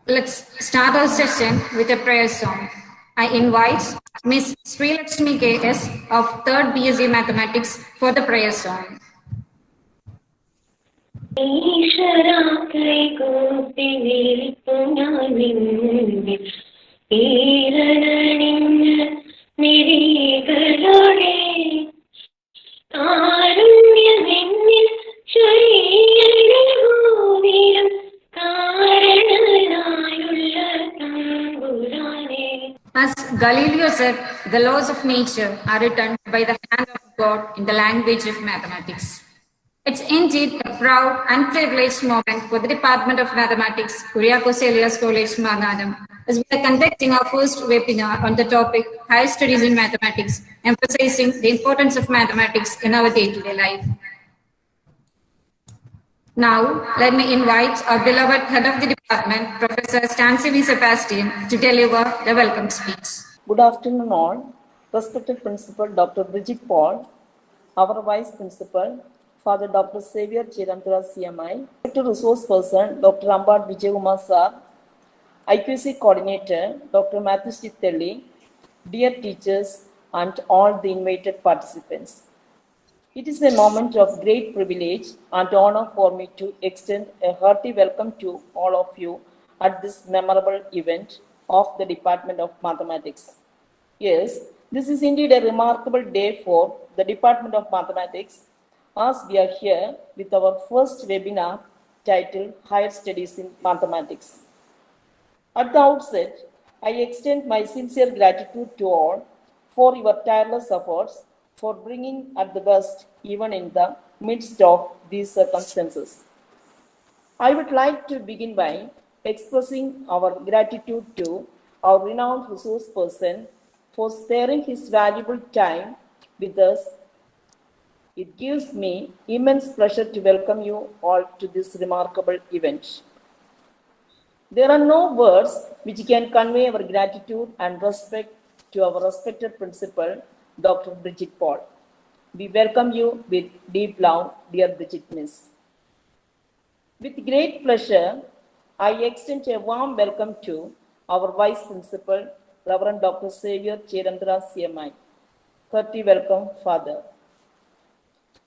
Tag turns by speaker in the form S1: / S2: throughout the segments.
S1: Let's start our session with a prayer song. I invite Miss Sri Lakshmi K.S. of 3rd BSc Mathematics for the prayer song. As Galileo said, the laws of nature are written by the hand of God in the language of mathematics. It's indeed a proud and privileged moment for the Department of Mathematics, Kuriakose Elias College, Mangalam, as we are conducting our first webinar on the topic Higher Studies in Mathematics, emphasizing the importance of mathematics in our day-to-day life. Now, let me invite our beloved head of the department, Professor Stancy V. Sebastian, to deliver the welcome speech.
S2: Good afternoon all. Respected Principal Dr. Bridget Paul, our Vice Principal, Father Dr. Xavier Chirantara CMI, Respected Resource Person Dr. Ambat Vijaykumar Sir, IQC Coordinator Dr. Matthew Stitelli, dear teachers and all the invited participants. It is a moment of great privilege and honor for me to extend a hearty welcome to all of you at this memorable event of the Department of Mathematics. Yes, this is indeed a remarkable day for the Department of Mathematics as we are here with our first webinar titled Higher Studies in Mathematics. At the outset, I extend my sincere gratitude to all for your tireless efforts for bringing at the best even in the midst of these circumstances. I would like to begin by expressing our gratitude to our renowned resource person for sparing his valuable time with us. It gives me immense pleasure to welcome you all to this remarkable event. There are no words which can convey our gratitude and respect to our respected principal, Dr. Bridget Paul. We welcome you with deep love, dear Bridget Miss. With great pleasure, I extend a warm welcome to our Vice Principal, Reverend Dr. Xavier Chirantara CMI. Hearty welcome, Father.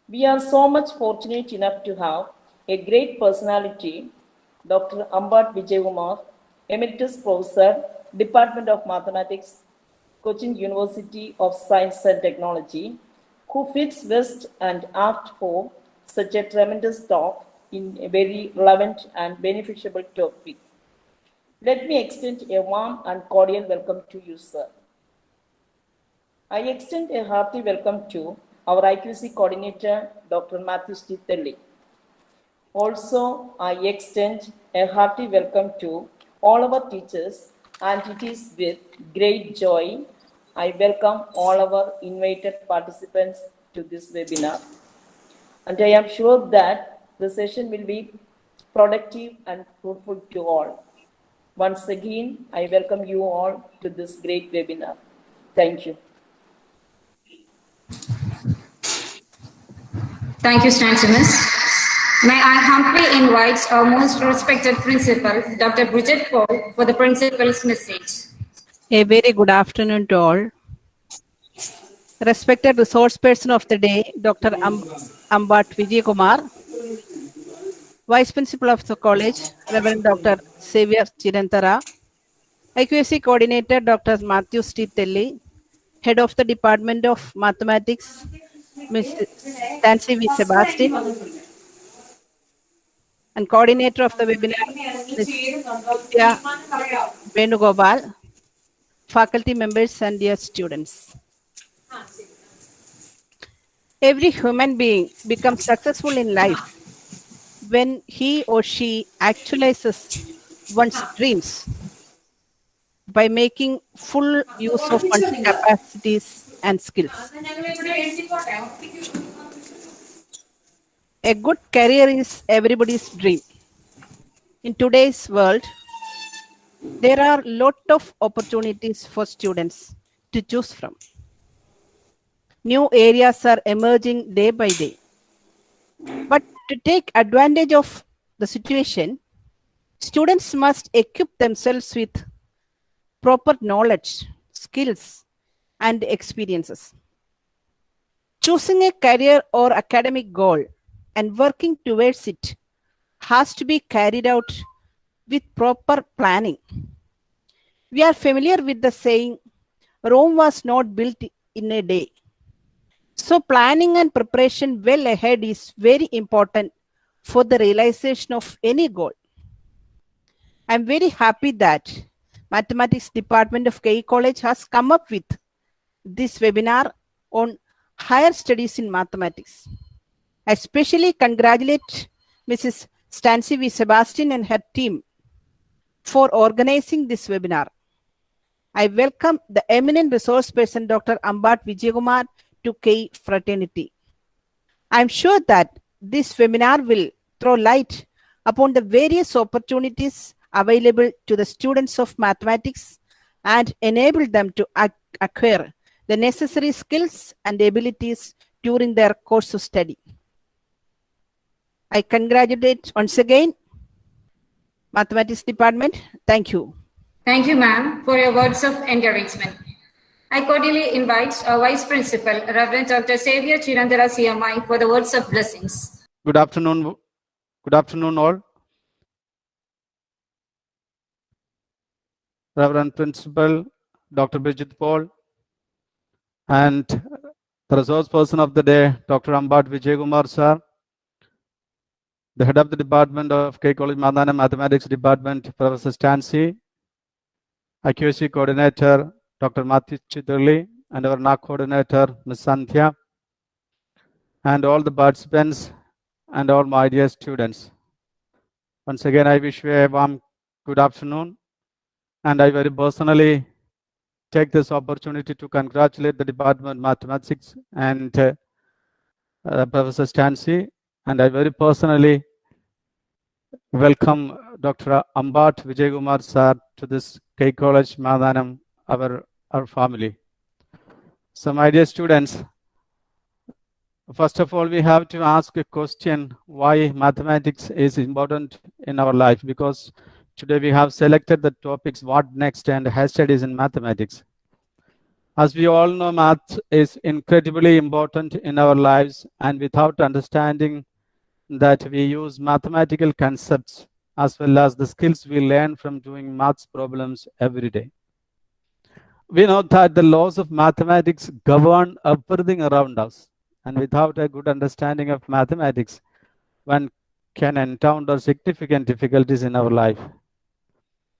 S2: We are so much fortunate enough to have a great personality, Dr. Ambat Vijaykumar, Emeritus Professor, Department of Mathematics, Cochin University of Science and Technology, who fits best and apt for such a tremendous talk in a very relevant and beneficial topic. Let me extend a warm and cordial welcome to you, sir. I extend a hearty welcome to our IQC coordinator, Dr. Matthew Stitelli. Also, I extend a hearty welcome to all our teachers, and it is with great joy I welcome all our invited participants to this webinar. And I am sure that the session will be productive and fruitful to all. Once again, I welcome you all to this great webinar. Thank you.
S1: Thank you, Stancy Miss. May I humbly invite our most respected principal, Dr. Bridget Paul, for the principal's message.
S3: A very good afternoon to all. Respected resource person of the day, Dr. Ambat Vijaykumar, Vice Principal of the College, Reverend Dr. Xavier Chirantara, IQAC Coordinator Dr. Matthew Stitelli, Head of the Department of Mathematics, Ms. Stancy V. Sebastian, and Coordinator of the webinar, Ms. Vidya Venugopal, faculty members and dear students. Every human being becomes successful in life when he or she actualizes one's dreams by making full use of one's capacities and skills. A good career is everybody's dream. In today's world, there are a lot of opportunities for students to choose from. New areas are emerging day by day. But to take advantage of the situation, Students must equip themselves with proper knowledge, skills, and experiences. Choosing a career or academic goal and working towards it has to be carried out with proper planning. We are familiar with the saying, Rome was not built in a day. So, planning and preparation well ahead is very important for the realization of any goal. I'm very happy that Mathematics Department of KE College has come up with this webinar on higher studies in mathematics. I especially congratulate Mrs. Stancy V. Sebastian and her team for organizing this webinar. I welcome the eminent resource person, Dr. Ambat Vijayakumar, to KE Fraternity. I'm sure that this webinar will throw light upon the various opportunities available to the students of mathematics and enable them to acquire the necessary skills and abilities during their course of study. I congratulate once again Mathematics Department. Thank you.
S1: Thank you, ma'am, for your words of encouragement. I cordially invite our Vice Principal, Reverend Dr. Xavier Chirandara CMI, for the words of blessings.
S4: Good afternoon. Good afternoon, all. Reverend Principal, Dr. Bridget Paul, and the resource person of the day, Dr. Ambat Vijayakumar, sir, the head of the Department of KE College Madana Mathematics Department, Professor Stancy, IQAC Coordinator, Dr. Matthew Chitterley, and our NAC Coordinator, Ms. Sandhya, and all the participants and all my dear students. Once again, I wish you a warm good afternoon, and I very personally take this opportunity to congratulate the Department of Mathematics and Professor Stancy, and I very personally welcome Dr. Ambat Vijayakumar sir to this KE College Madhanam, our family. So my dear students, first of all, we have to ask a question, why mathematics is important in our life, because today we have selected the topics what next and higher studies in mathematics. As we all know, math is incredibly important in our lives, and without understanding that we use mathematical concepts as well as the skills we learn from doing maths problems every day. We know that the laws of mathematics govern everything around us, and without a good understanding of mathematics, one can encounter significant difficulties in our life.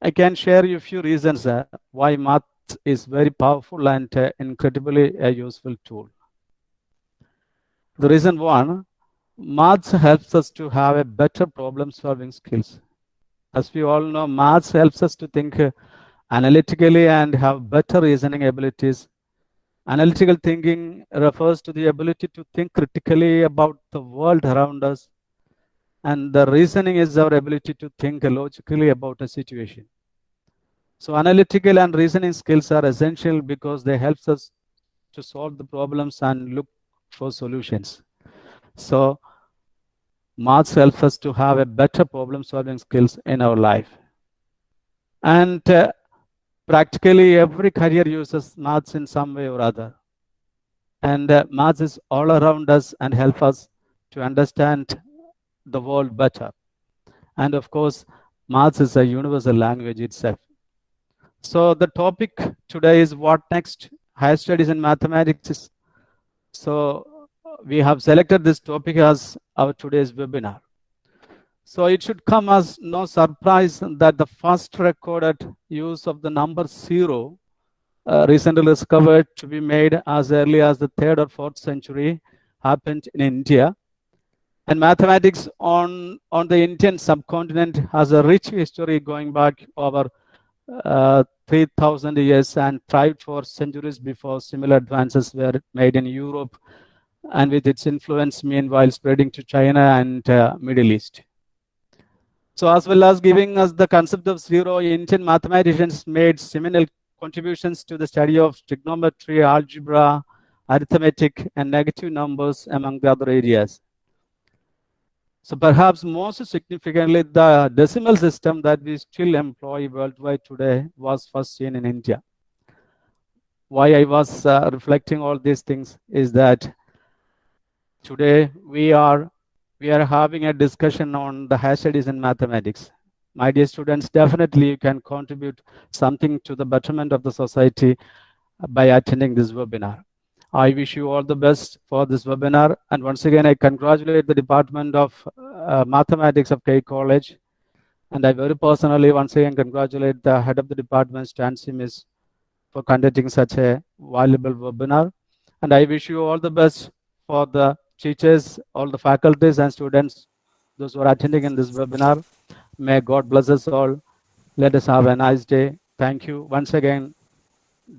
S4: I can share you a few reasons why math is very powerful and incredibly a useful tool. The reason one, maths helps us to have a better problem solving skills. As we all know, maths helps us to think analytically and have better reasoning abilities. Analytical thinking refers to the ability to think critically about the world around us, and the reasoning is our ability to think logically about a situation. So analytical and reasoning skills are essential because they help us to solve the problems and look for solutions. So maths helps us to have a better problem solving skills in our life. And practically every career uses maths in some way or other. And maths is all around us and help us to understand the world better. And of course, maths is a universal language itself. So the topic today is what next? Higher studies in mathematics. So we have selected this topic as our today's webinar. So it should come as no surprise that the first recorded use of the number 0 recently discovered to be made as early as the 3rd or 4th century happened in India. And mathematics on the Indian subcontinent has a rich history going back over 3,000 years and thrived for centuries before similar advances were made in Europe, and with its influence meanwhile spreading to China and Middle East. So as well as giving us the concept of 0, Indian mathematicians made seminal contributions to the study of trigonometry, algebra, arithmetic, and negative numbers, among the other areas. So perhaps most significantly, the decimal system that we still employ worldwide today was first seen in India. Why I was reflecting all these things is that today we are having a discussion on the higher studies in mathematics. My dear students, definitely you can contribute something to the betterment of the society by attending this webinar. I wish you all the best for this webinar. And once again, I congratulate the Department of Mathematics of K College. And I very personally, once again, congratulate the head of the department, Stancy Miss, for conducting such a valuable webinar. And I wish you all the best for the teachers, all the faculties and students, those who are attending in this webinar. May God bless us all. Let us have a nice day. Thank you once again.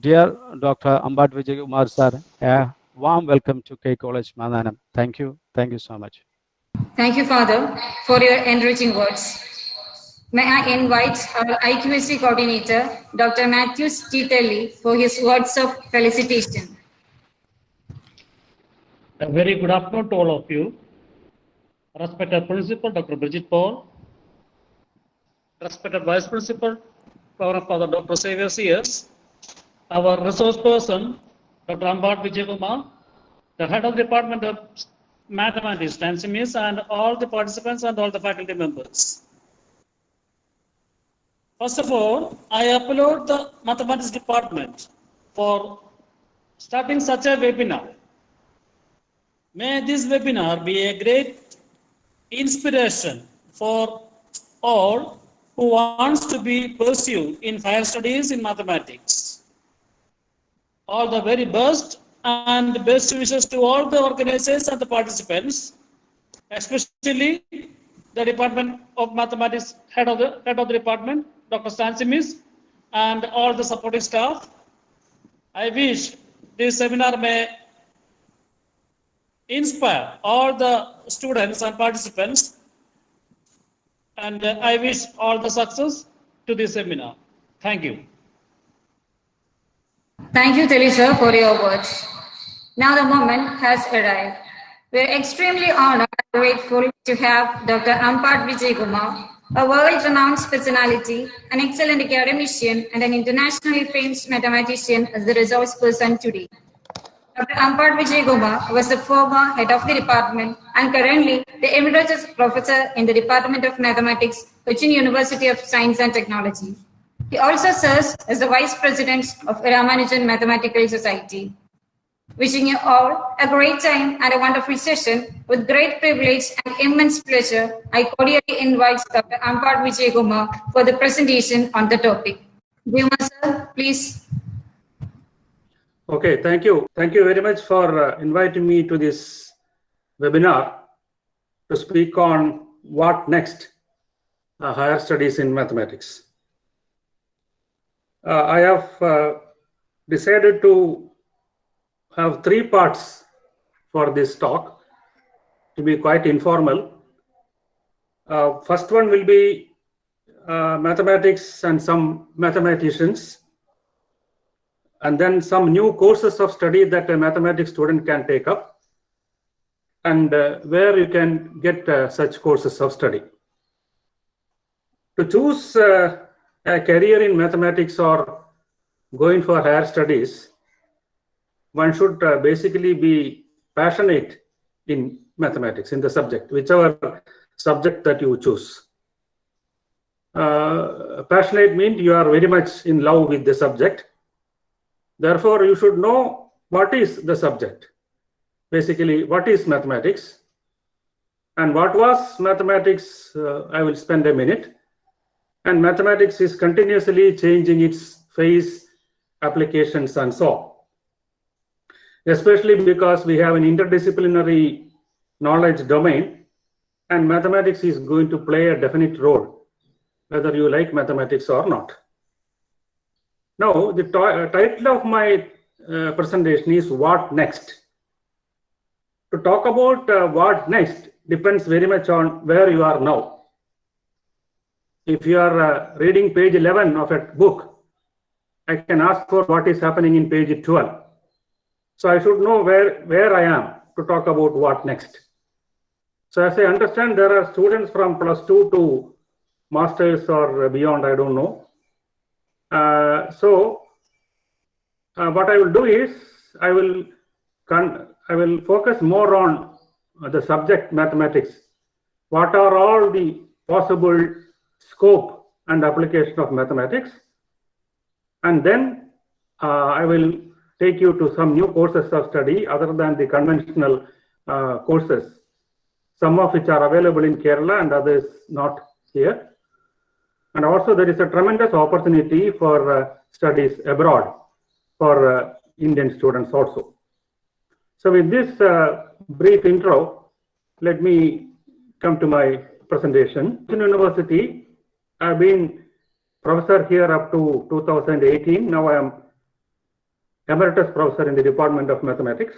S4: Dear Dr. Ambat Vijay Kumar sir, a warm welcome to K College Madhanam. Thank you. Thank you so much.
S1: Thank you, Father, for your enriching words. May I invite our IQAC coordinator, Dr. Matthews Titelli, for his words of felicitation.
S5: A very good afternoon to all of you. Respected Principal, Dr. Bridget Paul. Respected Vice Principal, Reverend Father Dr. Xavier C.S. Our resource person, Dr. Ambat Vijay Kumar, the head of the Department of Mathematics, Stancy Miss, and all the participants and all the faculty members. First of all, I applaud the Mathematics Department for starting such a webinar. May this webinar be a great inspiration for all who wants to be pursued in higher studies in mathematics. All the very best and best wishes to all the organizers and the participants, especially the Department of Mathematics head of the department, Dr. Stancy Miss, and all the supporting staff. I wish this seminar may inspire all the students and participants, and I wish all the success to this seminar. Thank you.
S1: Thank you, Teli sir, for your words. Now the moment has arrived. We are extremely honored and grateful to have Dr. Ambat Vijay Kumar, a world-renowned personality, an excellent academician, and an internationally famous mathematician as the resource person today. Dr. Ambat Vijay Kumar was the former head of the department and currently the emeritus professor in the Department of Mathematics, Cochin University of Science and Technology. He also serves as the Vice President of Ramanujan Mathematical Society. Wishing you all a great time and a wonderful session. With great privilege and immense pleasure, I cordially invite Dr. Ambat Vijay Kumar for the presentation on the topic. Kumar sir, please.
S6: Okay, thank you. Thank you very much for inviting me to this webinar to speak on what next, higher studies in mathematics. I have decided to have 3 parts for this talk to be quite informal. First one will be mathematics and some mathematicians, and then some new courses of study that a mathematics student can take up, and where you can get such courses of study. To choose a career in mathematics or going for higher studies, one should basically be passionate in mathematics, in the subject, whichever subject that you choose. Passionate means you are very much in love with the subject. Therefore, you should know what is the subject. Basically, what is mathematics and what was mathematics, I will spend a minute. And mathematics is continuously changing its phase, applications, and so on. Especially because we have an interdisciplinary knowledge domain, and mathematics is going to play a definite role, whether you like mathematics or not. Now, the title of my presentation is What Next? To talk about what next depends very much on where you are now. If you are reading page 11 of a book, I can ask for what is happening in page 12. So I should know where I am to talk about what next. So as I understand, there are students from +2 to masters or beyond, I don't know. What I will do is, I will focus more on the subject mathematics. What are all the possible scope and application of mathematics? And then I will take you to some new courses of study other than the conventional courses, some of which are available in Kerala and others not here. And also there is a tremendous opportunity for studies abroad for Indian students also. So with this brief intro, let me come to my presentation. In university, I've been professor here up to 2018. Now I am emeritus professor in the Department of Mathematics.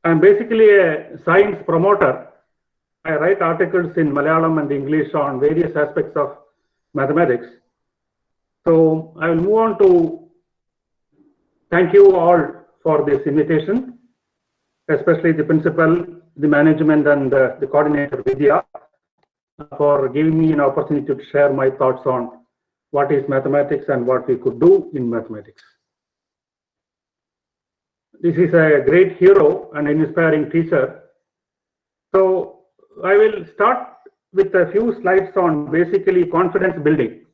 S6: I'm basically a science promoter. I write articles in Malayalam and English on various aspects of mathematics. So I will move on to thank you all for this invitation, especially the principal, the management, and the coordinator Vidya, for giving me an opportunity to share my thoughts on what is mathematics and what we could do in mathematics. This is a great hero and an inspiring teacher. So I will start with a few slides on basically confidence building.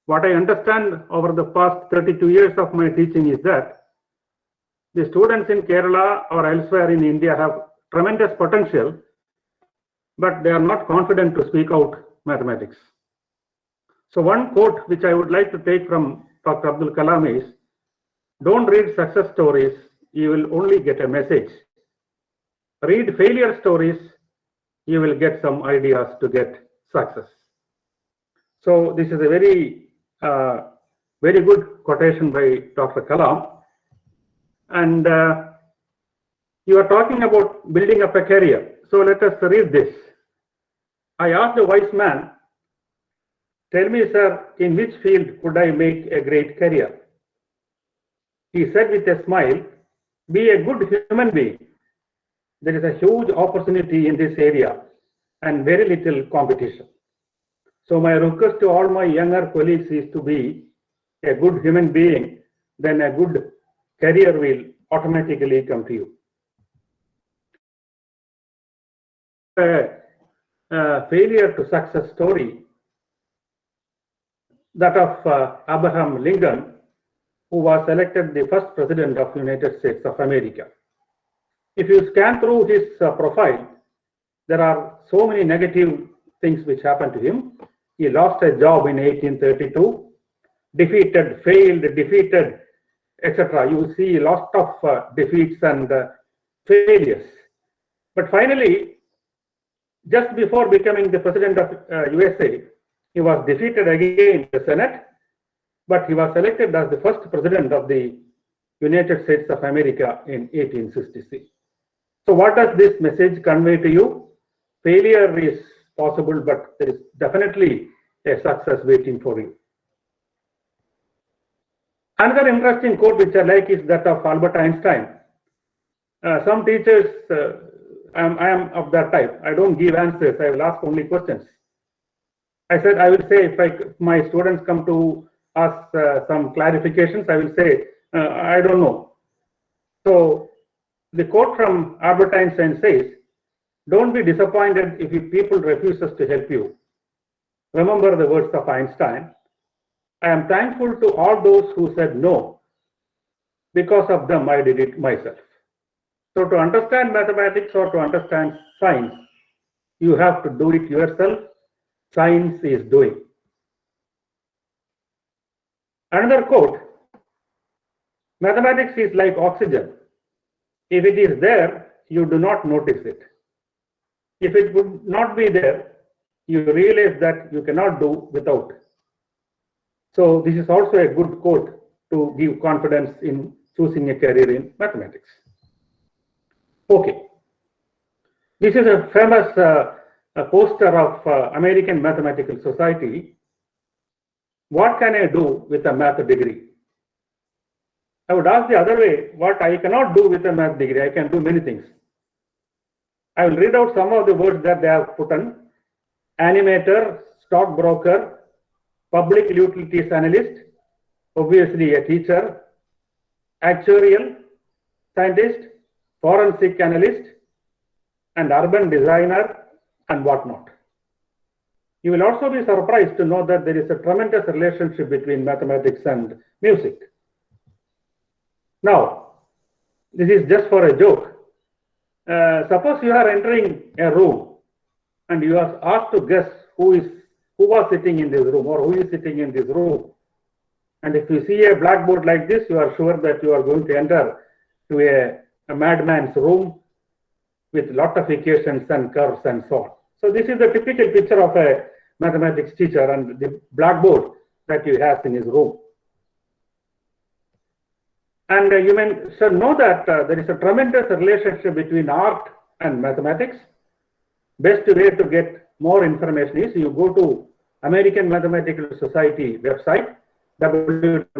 S6: What I understand over the past 32 years of my teaching is that the students in Kerala or elsewhere in India have tremendous potential, but they are not confident to speak out mathematics. So one quote which I would like to take from Dr. Abdul Kalam is, "Don't read success stories, you will only get a message. Read failure stories, you will get some ideas to get success." So this is a very good quotation by Dr. Kalam. And you are talking about building up a career. So let us read this. I asked a wise man, "Tell me, sir, in which field could I make a great career?" He said with a smile, "Be a good human being. There is a huge opportunity in this area and very little competition." So my request to all my younger colleagues is to be a good human being, then a good career will automatically come to you. A failure to success story, that of Abraham Lincoln, who was elected the first president of the United States of America. If you scan through his profile, there are so many negative things which happened to him. He lost a job in 1832, defeated, etc. You see a lot of defeats and failures. But finally, just before becoming the president of USA, he was defeated again in the Senate, but he was elected as the first president of the United States of America in 1866. So what does this message convey to you? Failure is possible, but there is definitely a success waiting for you. Another interesting quote which I like is that of Albert Einstein. Some teachers, I am of that type. I don't give answers. I will ask only questions. I said, I will say, if my students come to ask some clarifications, I will say, I don't know. So the quote from Albert Einstein says, "Don't be disappointed if people refuses to help you. Remember the words of Einstein. I am thankful to all those who said no. Because of them, I did it myself." So to understand mathematics or to understand science, you have to do it yourself. Science is doing. Another quote, "Mathematics is like oxygen. If it is there, you do not notice it. If it would not be there, you realize that you cannot do without." So this is also a good quote to give confidence in choosing a career in mathematics. Okay. This is a famous poster of American Mathematical Society. What can I do with a math degree? I would ask the other way, what I cannot do with a math degree? I can do many things. I will read out some of the words that they have put on. Animator, stockbroker, public utilities analyst, obviously a teacher, actuarial, scientist, forensic analyst, and urban designer, and whatnot. You will also be surprised to know that there is a tremendous relationship between mathematics and music. Now, this is just for a joke. Suppose you are entering a room and you are asked to guess who was sitting in this room or who is sitting in this room. And if you see a blackboard like this, you are sure that you are going to enter to a madman's room with lot of equations and curves and so on. So this is the typical picture of a mathematics teacher and the blackboard that he has in his room. And you should know that there is a tremendous relationship between art and mathematics. Best way to get more information is you go to American Mathematical Society website, www.ams.org.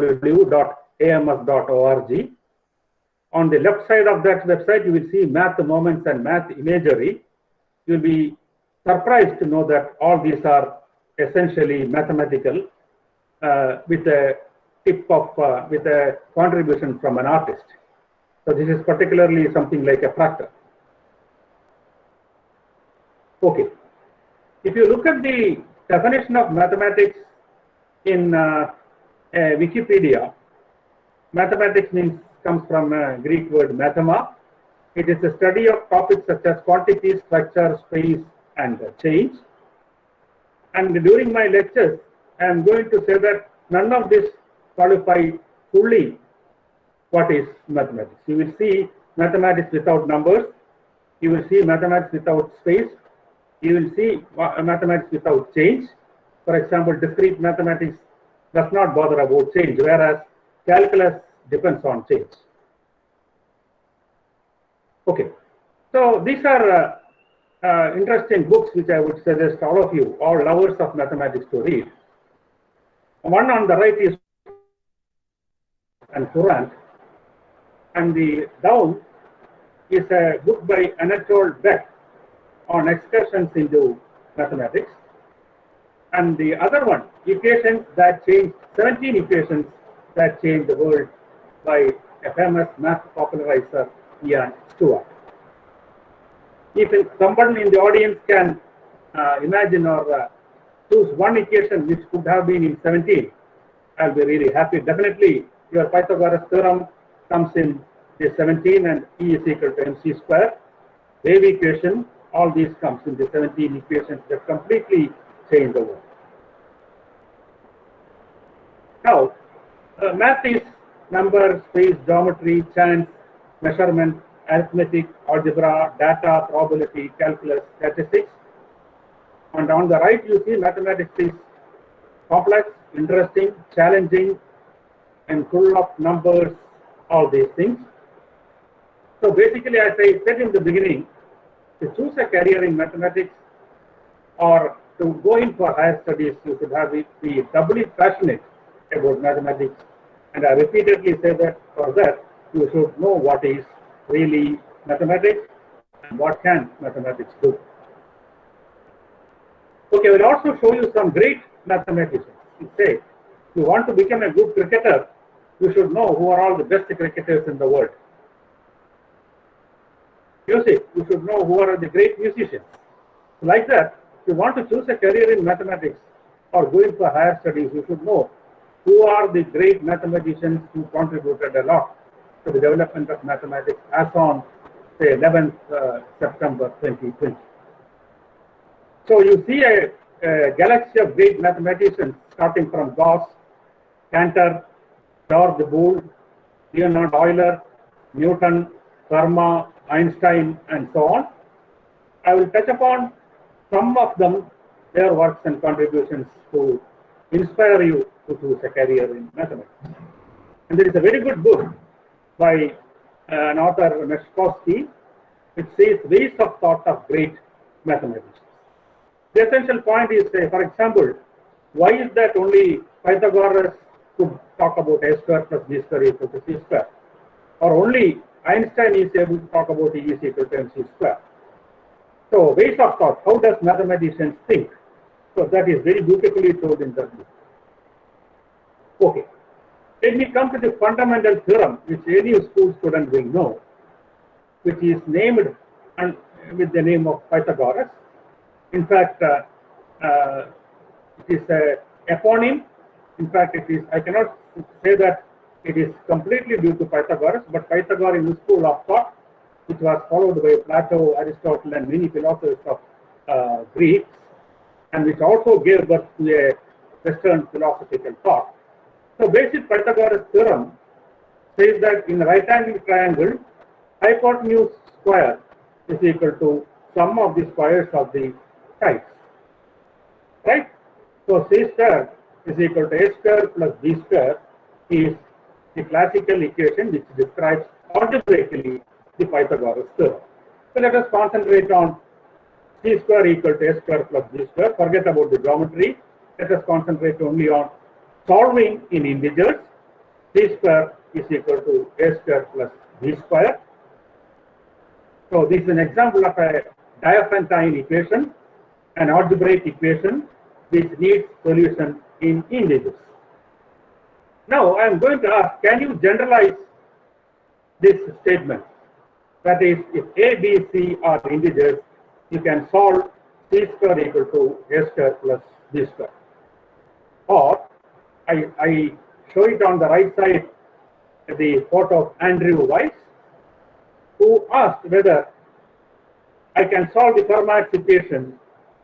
S6: On the left side of that website, you will see math moments and math imagery. You will be surprised to know that all these are essentially mathematical with a contribution from an artist. So this is particularly something like a fractal. Okay. If you look at the definition of mathematics in Wikipedia, mathematics comes from a Greek word mathema. It is a study of topics such as quantity, structure, space, and change. And during my lectures, I am going to say that none of this qualify fully what is mathematics. You will see mathematics without numbers. You will see mathematics without space. You will see mathematics without change. For example, discrete mathematics does not bother about change, whereas calculus depends on change. Okay, so these are interesting books which I would suggest all of you, all lovers of mathematics, to read. One on the right is and Courant, and the down is a book by Anatole Beck on excursions into mathematics, and the other one, equations that changed 17 equations that changed the world, by a famous math popularizer, Ian Stewart. If someone in the audience can imagine or choose one equation which could have been in 17, I'll be really happy. Definitely, your Pythagoras theorem comes in the 17 and E is equal to mc square. Wave equation, all these comes in the 17 equations that completely change the world. Now, math is number, space, geometry, chance, measurement, arithmetic, algebra, data, probability, calculus, statistics. And on the right, you see mathematics is complex, interesting, challenging, and full of numbers, all these things. So basically, as I said in the beginning, to choose a career in mathematics or to go in for higher studies, you should be doubly passionate about mathematics. And I repeatedly say that for that, you should know what is really mathematics and what can mathematics do. Okay, I will also show you some great mathematicians. It says, if you want to become a good cricketer, you should know who are all the best cricketers in the world. Music, you should know who are the great musicians. Like that, if you want to choose a career in mathematics or go in for higher studies, you should know who are the great mathematicians who contributed a lot to the development of mathematics as on, say, 11th September 2020. So you see a galaxy of great mathematicians starting from Gauss, Cantor, George Boole, Leonhard Euler, Newton, Fermat, Einstein, and so on. I will touch upon some of them, their works and contributions to inspire you to choose a career in mathematics. And there is a very good book by an author, Meshkovsky, which says Ways of Thought of Great Mathematicians. The essential point is, for example, why is that only Pythagoras could talk about a square plus b square equal to c square, or only Einstein is able to talk about E is equal to mc square? So ways of thought, how does mathematicians think? So that is very beautifully told in the book. Okay, let me come to the fundamental theorem which any school student will know, which is named and with the name of Pythagoras. In fact, it is a eponym. In fact, it is, I cannot say that it is completely due to Pythagoras, but Pythagoras is a school of thought which was followed by Plato, Aristotle, and many philosophers of Greece, and which also gave birth to a Western philosophical thought. So, basic Pythagoras theorem says that in a right angle triangle, hypotenuse square is equal to sum of the squares of the sides. Right? So, C square is equal to A square plus B square is the classical equation which describes algebraically the Pythagoras theorem. So, let us concentrate on C square equal to A square plus B square. Forget about the geometry. Let us concentrate only on solving in integers. C square is equal to A square plus B square. So, this is an example of a Diophantine equation, an algebraic equation which needs solution in integers. Now, I am going to ask, can you generalize this statement? That is, if A, B, C are integers, you can solve C square equal to A square plus B square. Or, I show it on the right side, the photo of Andrew Weiss, who asked whether I can solve the Fermat's equation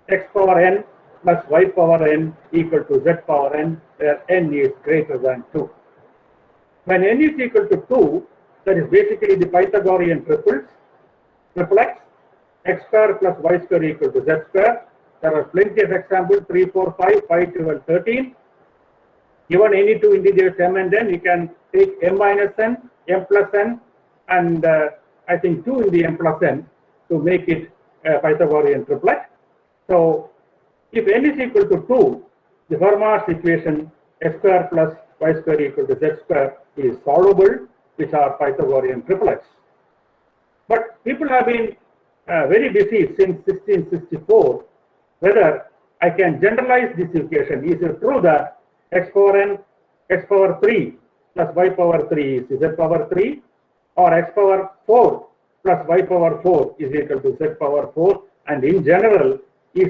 S6: x power n plus y power n equal to z power n, where n is greater than 2. When n is equal to 2, that is basically the Pythagorean triples, triple x square plus y square equal to z square. There are plenty of examples, 3, 4, 5, 5, 12, 13. Given any two integers m and n, you can take m minus n, m plus n, and I think 2 in the m plus n to make it a Pythagorean triplet. So, if n is equal to 2, the Fermat's equation x square plus y square equal to z square is solvable, which are Pythagorean triplets. But people have been very busy since 1664 whether I can generalize this equation. Is it true that x power n, x power 3 plus y power 3 is z power 3, or x power 4 plus y power 4 is equal to z power 4, and in general is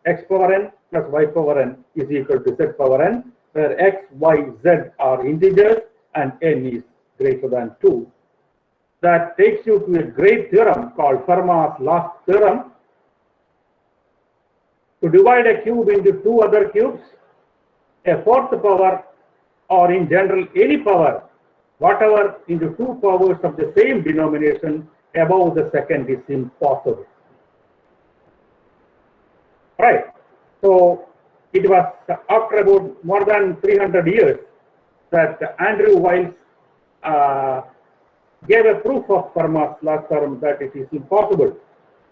S6: x power n plus y power n is equal to z power n, where x, y, z are integers and n is greater than 2. That takes you to a great theorem called Fermat's last theorem. To divide a cube into two other cubes, a fourth power, or in general any power, whatever into two powers of the same denomination above the second is impossible. Right. So it was after about more than 300 years that Andrew Wiles gave a proof of Fermat's last theorem that it is impossible.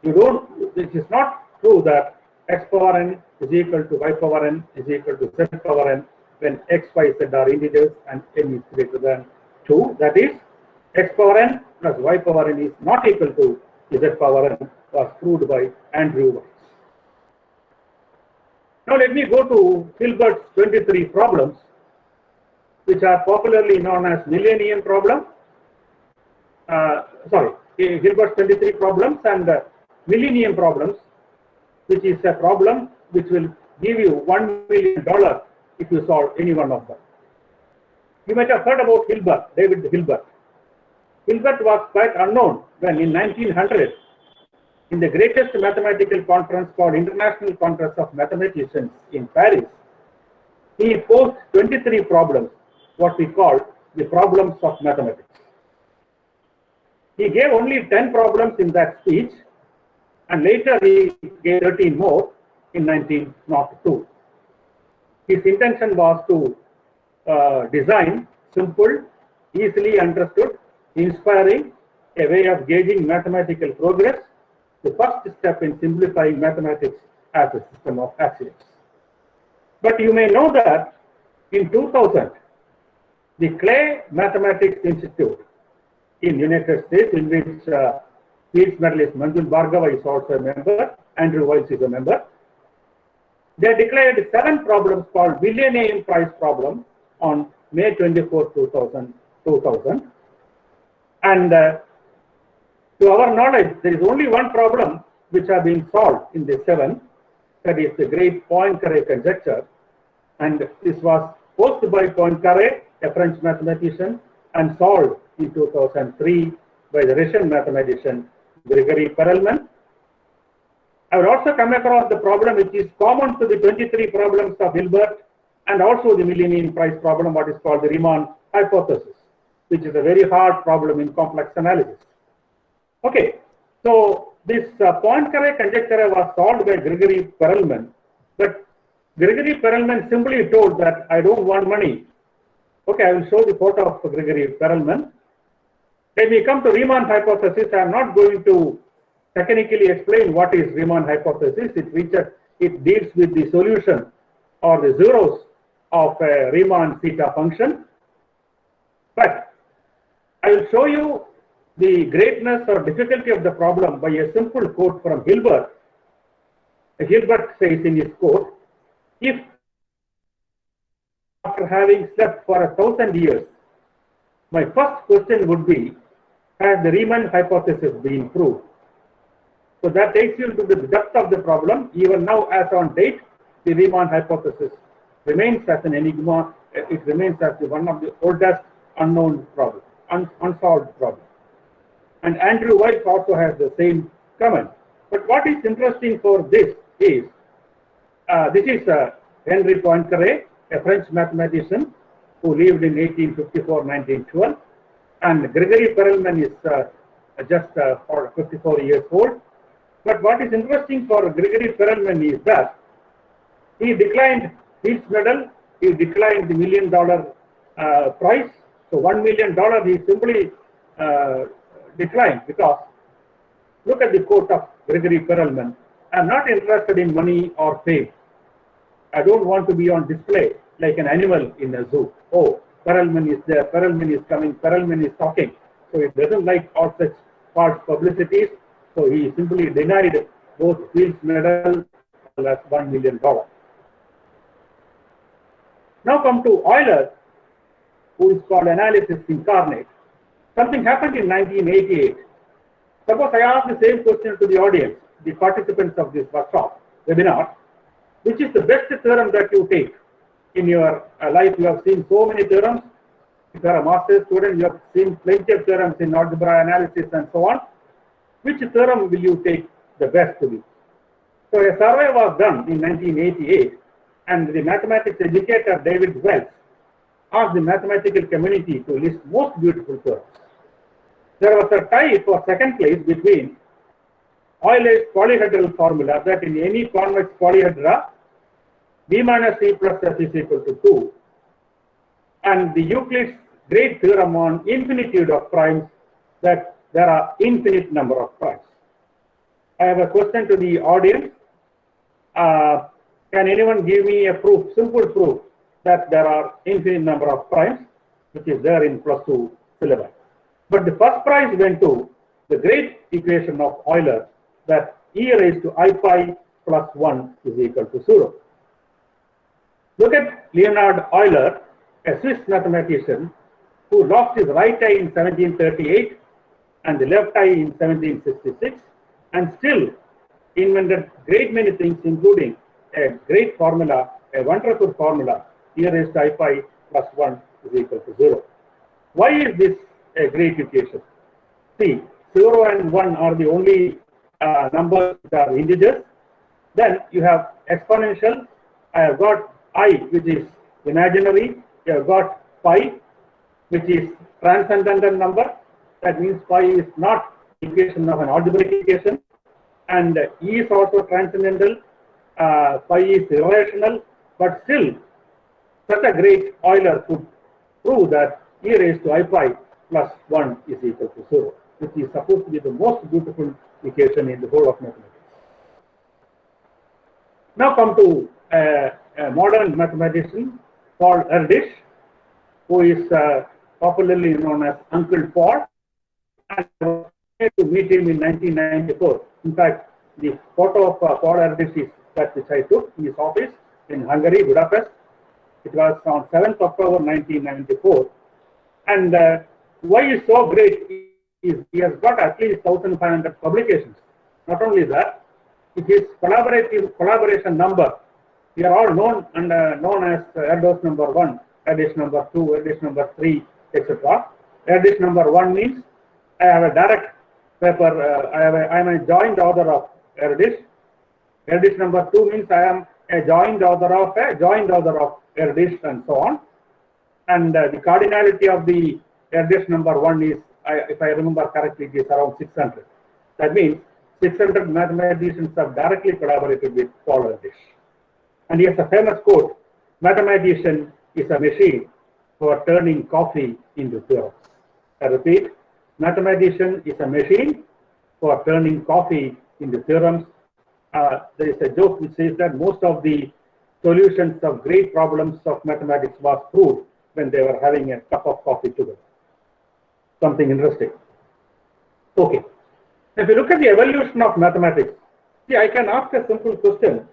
S6: It is not true that x power n is equal to y power n is equal to z power n when x, y, z are integers and n is greater than 2. That is, x power n plus y power n is not equal to z power n was proved by Andrew Wiles. Now let me go to Hilbert's 23 problems, which are popularly known as Millennium problem. Hilbert's 23 problems and Millennium problems, which is a problem which will give you $1 million if you solve any one of them. You might have heard about Hilbert, David Hilbert. Hilbert was quite unknown when in 1900, in the greatest mathematical conference called International Congress of Mathematicians in Paris, he posed 23 problems, what we call the problems of mathematics. He gave only 10 problems in that speech, and later he gave 13 more in 1902. His intention was to design simple, easily understood, inspiring, a way of gauging mathematical progress, the first step in simplifying mathematics as a system of axioms. But you may know that in 2000, the Clay Mathematics Institute in United States, in which Fields medalist Manjul Bhargava is also a member. Andrew Wiles is a member. They declared 7 problems called Millennium Prize problem on May 24, 2000. And to our knowledge, there is only one problem which has been solved in the 7. That is the Great Poincaré conjecture. And this was posed by Poincaré, a French mathematician, and solved in 2003 by the Russian mathematician Grigory Perelman. I would also come across the problem which is common to the 23 problems of Hilbert and also the Millennium Prize problem, what is called the Riemann hypothesis, which is a very hard problem in complex analysis. Okay, so this Poincaré conjecture was solved by Grigory Perelman, but Grigory Perelman simply told that I don't want money. Okay, I will show the photo of Grigory Perelman. When we come to Riemann hypothesis, I am not going to technically explain what is Riemann hypothesis. It deals with the solution or the zeros of a Riemann theta function. But I will show you the greatness or difficulty of the problem by a simple quote from Hilbert. Hilbert says in his quote, if after having slept for 1,000 years, my first question would be, has the Riemann hypothesis been proved? So that takes you to the depth of the problem. Even now, as on date, the Riemann hypothesis remains as an enigma. It remains as one of the oldest unknown problems, unsolved problems. And Andrew Wiles also has the same comment. But what is interesting for this is, this is Henri Poincaré, a French mathematician who lived in 1854-1912, and Grigory Perelman is just 54 years old. But what is interesting for Grigory Perelman is that he declined Fields Medal, he declined the $1 million prize. So $1 million he simply declined because, look at the quote of Grigory Perelman, I'm not interested in money or fame. I don't want to be on display like an animal in a zoo. Oh, Perelman is there, Perelman is coming, Perelman is talking. So it doesn't like all such false publicities. So he simply denied both Fields Medal as well as $1 million. Now come to Euler, who is called analysis incarnate. Something happened in 1988. Suppose I ask the same question to the audience, the participants of this workshop, webinar, which is the best theorem that you take in your life? You have seen so many theorems. If you are a master's student, you have seen plenty of theorems in algebra analysis and so on. Which theorem will you take the best to be? So a survey was done in 1988, and the mathematics educator David Wells asked the mathematical community to list most beautiful theorems. There was a tie for second place between Euler's polyhedral formula, that in any convex polyhedra, b minus c plus f is equal to 2, and the Euclid's great theorem on infinitude of primes, that there are infinite number of primes. I have a question to the audience. Can anyone give me a proof, simple proof, that there are infinite number of primes, which is there in +2 syllabi? But the first prize went to the great equation of Euler, that e raised to I pi plus 1 is equal to 0. Look at Leonhard Euler, a Swiss mathematician who lost his right eye in 1738 and the left eye in 1766, and still invented great many things, including a great formula, a wonderful formula, e raised to I pi plus 1 is equal to 0. Why is this a great equation? See, 0 and 1 are the only numbers that are integers. Then you have exponential. I have got I, which is imaginary. You have got pi, which is transcendental number. That means pi is not equation of an algebraic equation. And E is also transcendental. Pi is irrational. But still, such a great Euler could prove that e raised to I pi plus 1 is equal to 0, which is supposed to be the most beautiful equation in the whole of mathematics. Now come to a modern mathematician called Erdős, who is popularly known as Uncle Paul, and to meet him in 1994. In fact, the photo of Paul Erdős is that which I took in his office in Hungary, Budapest. It was on 7th October 1994. And why is so great is he has got at least 1,500 publications. Not only that, it is collaboration number. We are all known and known as Erdős number 1, Erdős number 2, Erdős number 3, etc. Erdős number 1 means I have a direct paper, I am a joint author of Erdős. Erdős number 2 means I am a joint author of Erdős, and so on. And the cardinality of the Erdős number 1 is, if I remember correctly, it is around 600. That means 600 mathematicians have directly collaborated with Paul Erdős. And he has a famous quote: "Mathematician is a machine for turning coffee into theorems." I repeat, mathematician is a machine for turning coffee into theorems. There is a joke which says that most of the solutions of great problems of mathematics was proved when they were having a cup of coffee together. Something interesting. Okay. If you look at the evolution of mathematics, see, I can ask a simple question.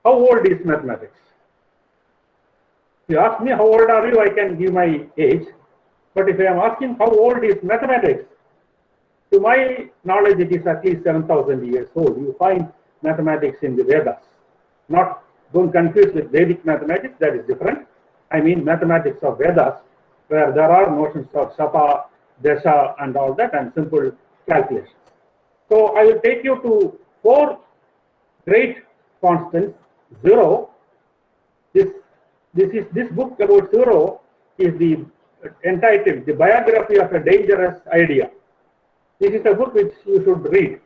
S6: How old is mathematics? If you ask me how old are you, I can give my age. But if I am asking how old is mathematics, to my knowledge, it is at least 7,000 years old. You find mathematics in the Vedas. Don't confuse with Vedic mathematics, that is different. I mean mathematics of Vedas, where there are notions of Shapa, Desha, and all that, and simple calculations. So I will take you to 4 great constants. Zero. This book about zero is entitled "The Biography of a Dangerous Idea." This is a book which you should read.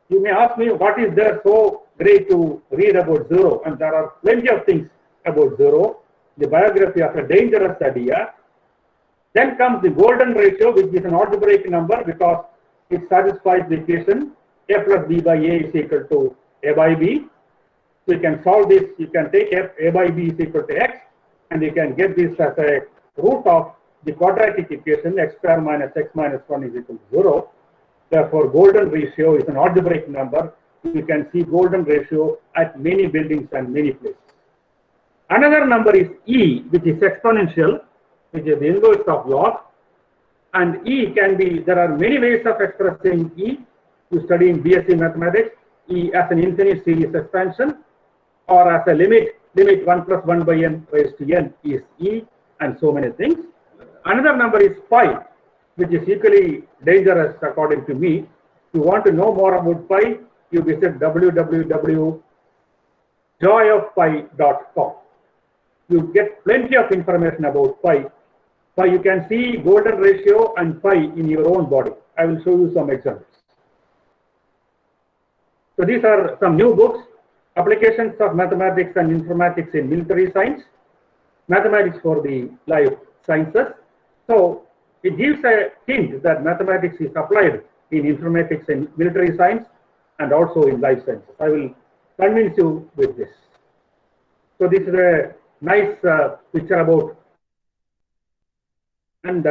S6: You may ask me, what is there so great to read about zero? And there are plenty of things about zero. The biography of a dangerous idea. Then comes the golden ratio, which is an algebraic number because it satisfies the equation a plus b by a is equal to a by b. So you can solve this. You can take a by b is equal to x, and you can get this as a root of the quadratic equation x square minus x minus 1 is equal to 0. Therefore, golden ratio is an algebraic number. You can see golden ratio at many buildings and many places. Another number is e, which is exponential, which is the inverse of log. And e can be, there are many ways of expressing e. You study in BSc mathematics, e as an infinite series expansion, or as a limit 1 plus 1 by n raised to n is e, and so many things. Another number is pi, which is equally dangerous according to me. If you want to know more about pi, you visit www.joyofpi.com. You get plenty of information about pi. Pi, you can see golden ratio and pi in your own body. I will show you some examples. So these are some new books: Applications of Mathematics and Informatics in Military Science, Mathematics for the Life Sciences. So it gives a hint that mathematics is applied in informatics and military science and also in life sciences. I will convince you with this. So this is a nice picture about, and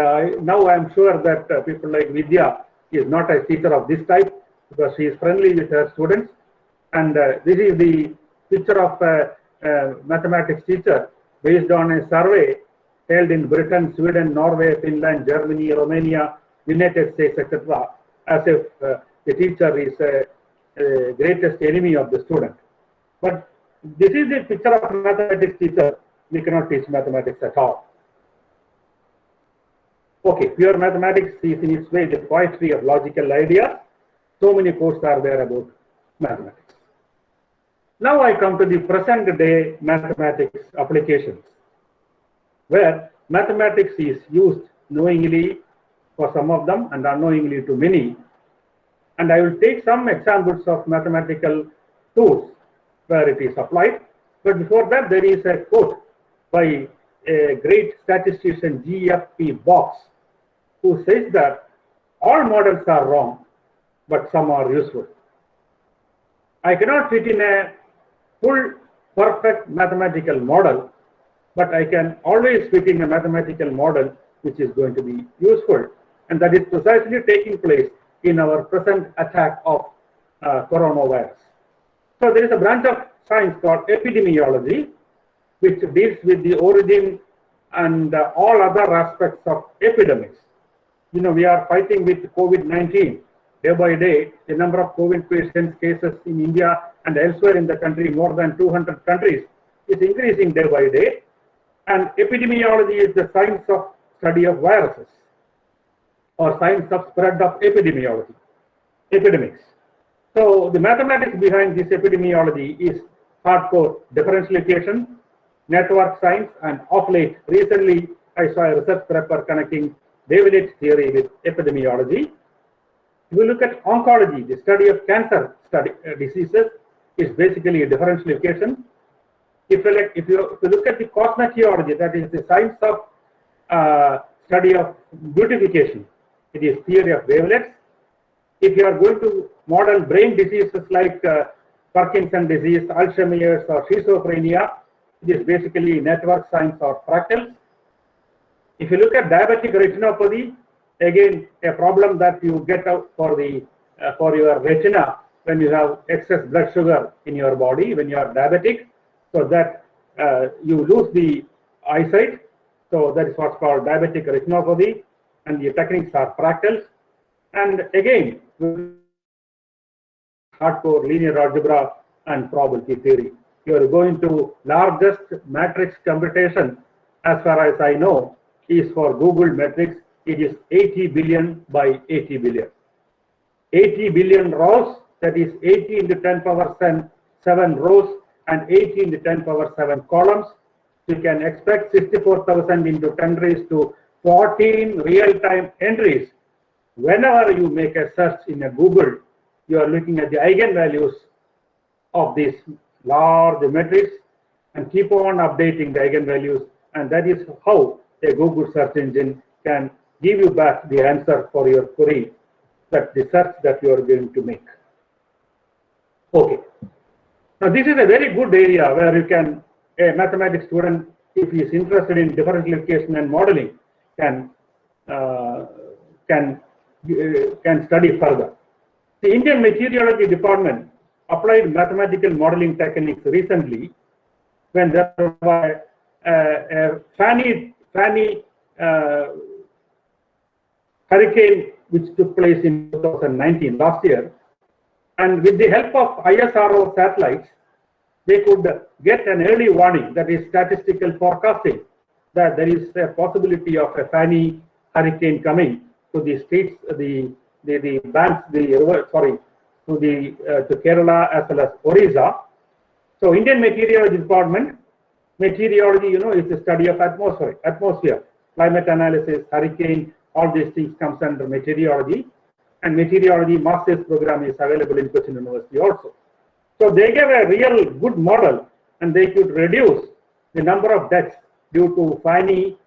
S6: now I am sure that people like Vidya is not a teacher of this type because she is friendly with her students. And this is the picture of a mathematics teacher based on a survey held in Britain, Sweden, Norway, Finland, Germany, Romania, United States, etc. As if the teacher is a greatest enemy of the student. But this is the picture of a mathematics teacher. We cannot teach mathematics at all. Okay, pure mathematics is in its way the poetry of logical ideas. So many quotes are there about mathematics. Now I come to the present day mathematics applications, where mathematics is used knowingly for some of them and unknowingly to many. And I will take some examples of mathematical tools where it is applied. But before that, there is a quote by a great statistician, G.F.P. Box, who says that all models are wrong, but some are useful. I cannot fit in a full, perfect mathematical model, but I can always fit in a mathematical model which is going to be useful. And that is precisely taking place in our present attack of coronavirus. So there is a branch of science called epidemiology, which deals with the origin and all other aspects of epidemics. You know, we are fighting with COVID-19 day by day. The number of COVID patients cases in India and elsewhere in the country, more than 200 countries, is increasing day by day. And epidemiology is the science of study of viruses, or science of spread of epidemics. So the mathematics behind this epidemiology is hardcore differential equation, network science, and of late, recently I saw a research paper connecting wavelength theory with epidemiology. If you look at oncology, the study of cancer diseases is basically a differential equation. If you look at the cosmetology, that is the science of study of beautification, it is theory of wavelets. If you are going to model brain diseases like Parkinson's disease, Alzheimer's, or schizophrenia, it is basically network science or fractals. If you look at diabetic retinopathy, again a problem that you get out for your retina when you have excess blood sugar in your body when you are diabetic, so that you lose the eyesight. So that is what's called diabetic retinopathy, and the techniques are fractals. And again, hardcore linear algebra and probability theory. You are going to largest matrix computation, as far as I know, is for Google matrix. It is 80 billion by 80 billion. 80 billion rows, that is 80 into 10 power 7 rows and 80 into 10 power 7 columns. You can expect 64,000 into 10 raised to 14 real-time entries. Whenever you make a search in a Google, you are looking at the eigenvalues of this large matrix and keep on updating the eigenvalues, and that is how a Google search engine can give you back the answer for your query, that the search that you are going to make. Okay. Now this is a very good area where you can, a mathematics student, if he is interested in differential equation and modeling, can study further. The Indian Meteorology Department applied mathematical modeling techniques recently when there was a Fanny hurricane which took place in 2019, last year, and with the help of ISRO satellites, they could get an early warning, that is statistical forecasting, that there is a possibility of a Fanny hurricane coming to the states, the banks, to Kerala as well as Orissa. So Indian Meteorology Department, meteorology, you know, is the study of atmosphere, climate analysis, hurricane, all these things comes under meteorology. And meteorology master's program is available in Cochin University also. So they gave a real good model, and they could reduce the number of deaths due to Fanny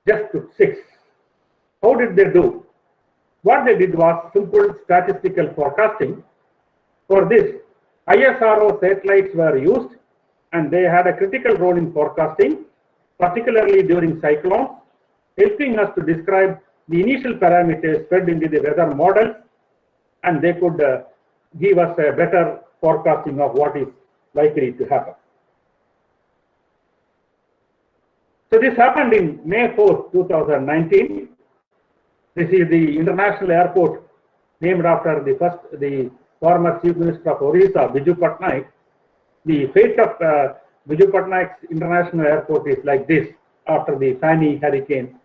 S6: just to 6. How did they do? What they did was simple statistical forecasting. For this, ISRO satellites were used, and they had a critical role in forecasting, particularly during cyclones, helping us to describe the initial parameters fed into the weather models, and they could give us a better forecasting of what is likely to happen. So this happened in May 4, 2019. This is the international airport named after the former Chief Minister of Orissa, Biju Patnaik. The fate of Biju Patnaik's international airport is like this after the Fanny hurricane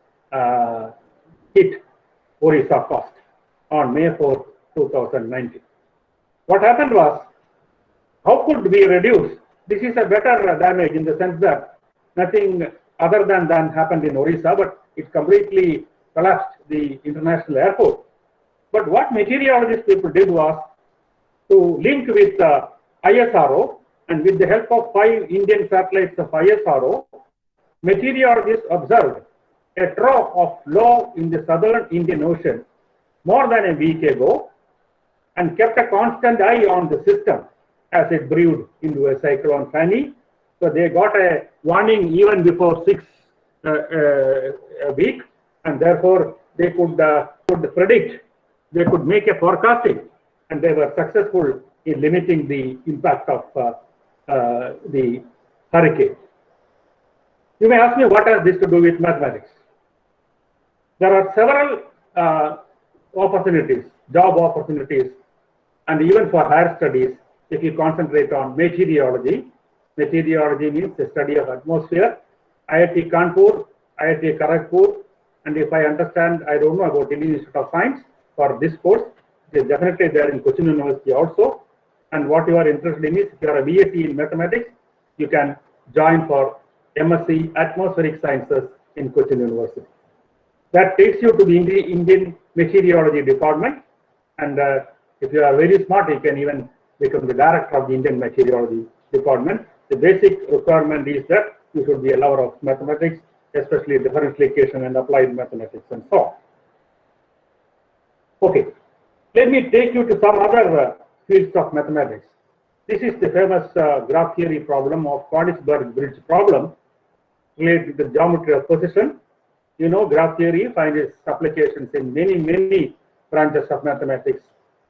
S6: hit Orissa coast on May 4, 2019. What happened was, how could we reduce? This is a better damage in the sense that nothing other than happened in Orissa, but it completely collapsed the international airport. But what meteorologist people did was to link with ISRO, and with the help of 5 Indian satellites of ISRO, meteorologists observed a trough of low in the southern Indian Ocean more than a week ago, and kept a constant eye on the system as it brewed into a cyclone Fanny. So they got a warning even before a week, and therefore they could predict, they could make a forecasting, and they were successful in limiting the impact of the hurricane. You may ask me, what has this to do with mathematics? There are several opportunities, job opportunities, and even for higher studies, if you concentrate on meteorology. Meteorology means the study of atmosphere. IIT Kanpur, IIT Kharagpur, and if I understand, I don't know about Indian Institute of Science for this course, it is definitely there in Cochin University also. And what you are interested in is, if you are a BSc in mathematics, you can join for MSc Atmospheric Sciences in Cochin University. That takes you to the Indian Meteorology Department, and if you are very smart, you can even become the director of the Indian Meteorology Department. The basic requirement is that you should be a lover of mathematics, especially differentiation and applied mathematics and so on. Okay, let me take you to some other fields of mathematics. This is the famous graph theory problem of Königsberg bridge problem related to the geometry of position. You know, graph theory finds its applications in many branches of mathematics,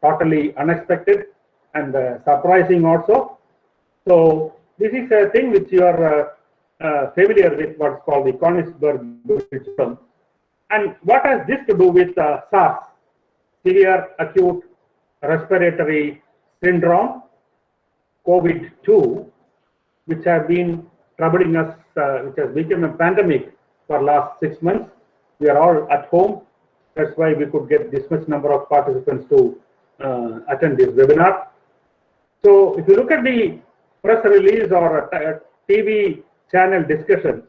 S6: totally unexpected and surprising also. So this is a thing which you are familiar with, what's called the Königsberg bridge problem. And what has this to do with SARS, severe acute respiratory syndrome, COVID-2, which have been troubling us, which has become a pandemic for last 6 months. We are all at home. That's why we could get this much number of participants to attend this webinar. So if you look at the press release or TV channel discussion,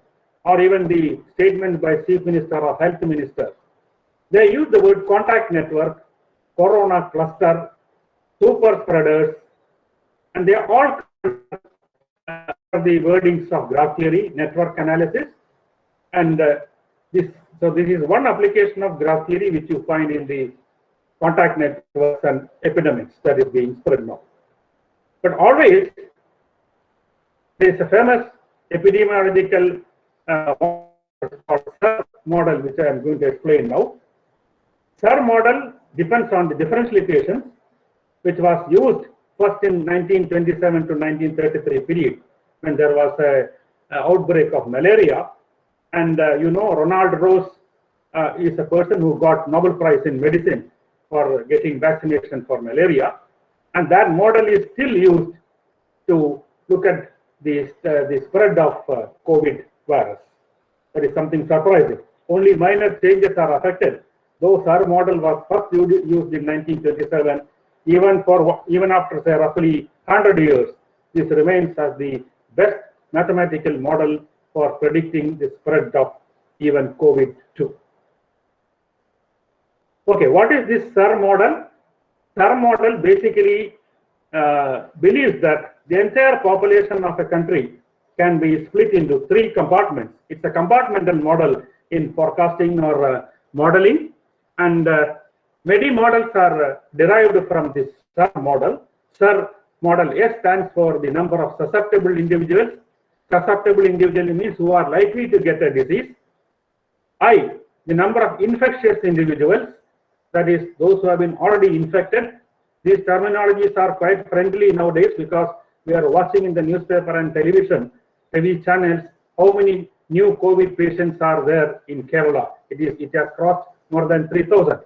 S6: or even the statement by Chief Minister or Health Minister, they use the word contact network, corona cluster, super spreaders, and they are all the wordings of graph theory, network analysis, and this is one application of graph theory which you find in the contact networks and epidemics that is being spread now. But always there is a famous epidemiological SIR model which I am going to explain now. SIR model depends on the differential equations which was used first in 1927 to 1933 period when there was an outbreak of malaria. And you know, Ronald Rose is a person who got Nobel Prize in medicine for getting vaccination for malaria. And that model is still used to look at the spread of COVID virus. That is something surprising. Only minor changes are affected. Though SIR model was first used in 1927, even after say roughly 100 years, this remains as the best mathematical model for predicting the spread of even COVID-2. Okay, what is this SIR model? SIR model basically believes that the entire population of a country can be split into 3 compartments. It's a compartmental model in forecasting or modeling, and many models are derived from this SIR model. SIR model S stands for the number of susceptible individuals. Susceptible individual means who are likely to get a disease. I, the number of infectious individuals, that is those who have been already infected. These terminologies are quite friendly nowadays because we are watching in the newspaper and television, TV channels, how many new COVID patients are there in Kerala. It has crossed more than 3,000.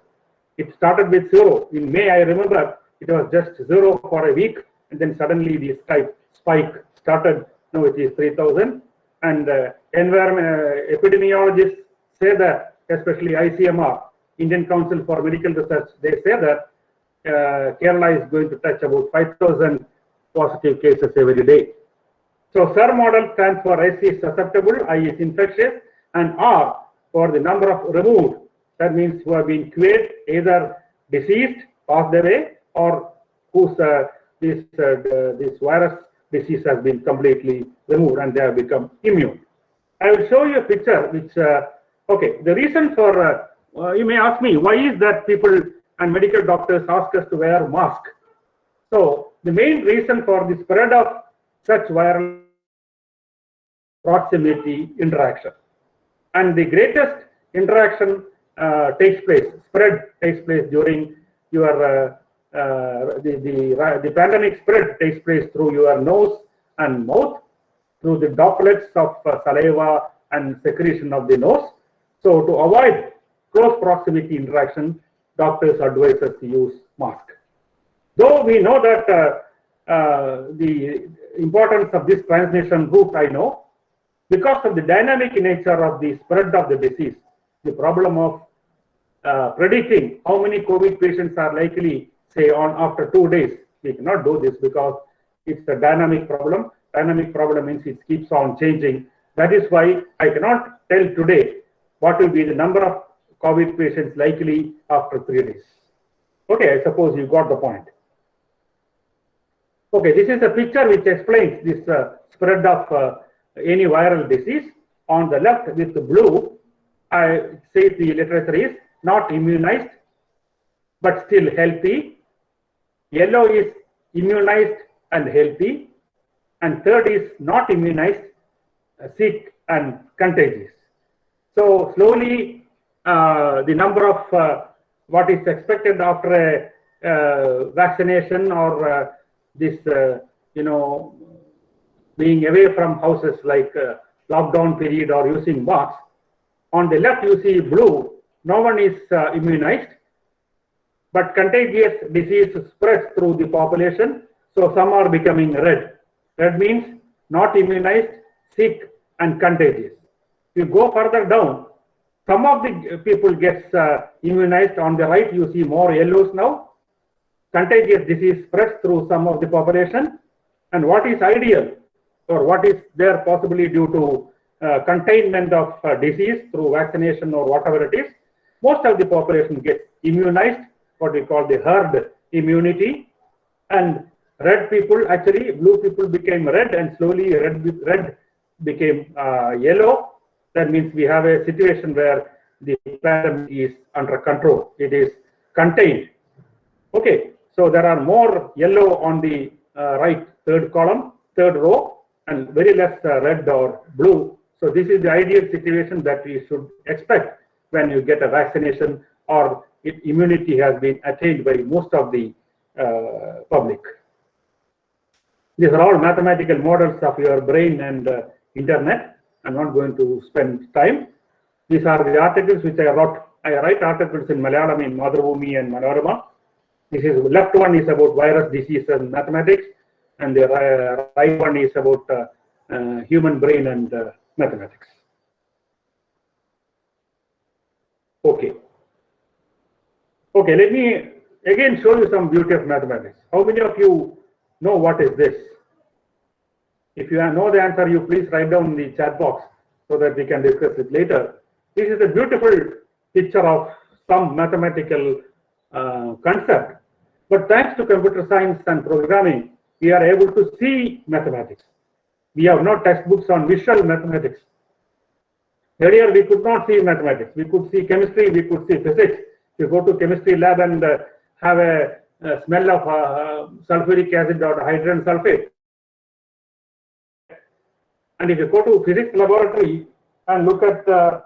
S6: It started with 0. In May, I remember, it was just 0 for a week, and then suddenly this spike started. Now it is 3,000. And epidemiologists say that, especially ICMR, Indian Council for Medical Research, they say that Kerala is going to touch about 5,000 positive cases every day. So SIR model stands for S is susceptible, I is infectious, and R for the number of removed. That means who have been cured, either deceased, passed away, or whose this virus disease has been completely removed and they have become immune. I will show you a picture which, okay, the reason for, you may ask me, why is that people and medical doctors ask us to wear mask? So the main reason for the spread of such viral proximity interaction. And the greatest interaction takes place, spread takes place during your the pandemic spread takes place through your nose and mouth, through the droplets of saliva and secretion of the nose. So to avoid close proximity interaction, doctors advise us to use mask. Though we know that the importance of this transmission route, I know, because of the dynamic nature of the spread of the disease, the problem of predicting how many COVID patients are likely, say, on after 2 days, we cannot do this because it's a dynamic problem. Dynamic problem means it keeps on changing. That is why I cannot tell today what will be the number of COVID patients likely after 3 days. Okay, I suppose you got the point. Okay, this is a picture which explains this spread of any viral disease. On the left with the blue, I say the literature is not immunized but still healthy. Yellow is immunized and healthy. And third is not immunized, sick and contagious. So slowly the number of what is expected after a vaccination or this, being away from houses like lockdown period or using masks. On the left, you see blue, no one is immunized, but contagious disease spreads through the population. So some are becoming red. Red means not immunized, sick and contagious. You go further down, some of the people gets immunized. On the right, you see more yellows now. Contagious disease spreads through some of the population. And what is ideal or what is there possibly due to containment of disease through vaccination or whatever it is, most of the population gets immunized, what we call the herd immunity. And red people, actually blue people became red and slowly red became yellow. That means we have a situation where the pandemic is under control. It is contained. Okay, so there are more yellow on the right, third column, third row, and very less red or blue. So this is the ideal situation that we should expect when you get a vaccination or if immunity has been attained by most of the public. These are all mathematical models of your brain and internet. I'm not going to spend time. These are the articles which I wrote. I write articles in Malayalam in Madhubhumi and Manorama. This is left one is about virus, disease, and mathematics, and the right one is about human brain and mathematics. Okay. Okay, let me again show you some beauty of mathematics. How many of you know what is this? If you know the answer, you please write down in the chat box so that we can discuss it later. This is a beautiful picture of some mathematical concept. But thanks to computer science and programming, we are able to see mathematics. We have no textbooks on visual mathematics. Earlier, we could not see mathematics. We could see chemistry, we could see physics. You go to chemistry lab and have a smell of sulfuric acid or hydrogen sulfate. And if you go to physics laboratory and look at the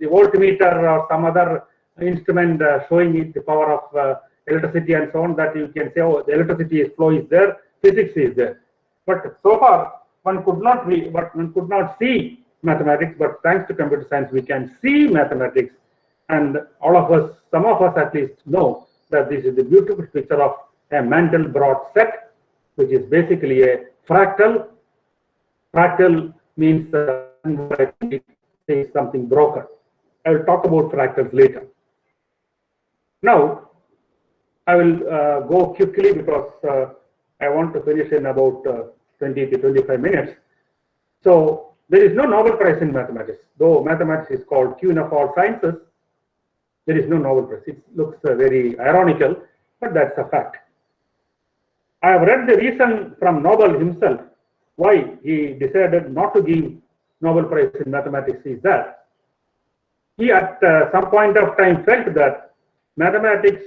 S6: voltmeter or some other instrument showing it the power of electricity and so on, that you can say, oh, the electricity flow is there, physics is there. But so far, one could not see mathematics, but thanks to computer science, we can see mathematics. And all of us, some of us at least know that this is the beautiful picture of a Mandelbrot set, which is basically a fractal. Fractal means something broken. I will talk about fractals later. Now, I will go quickly because I want to finish in about 20 to 25 minutes. So there is no Nobel Prize in mathematics. Though mathematics is called queen of all sciences, there is no Nobel Prize. It looks very ironical, but that's a fact. I have read the reason from Nobel himself why he decided not to give Nobel Prize in mathematics is that he at some point of time felt that mathematics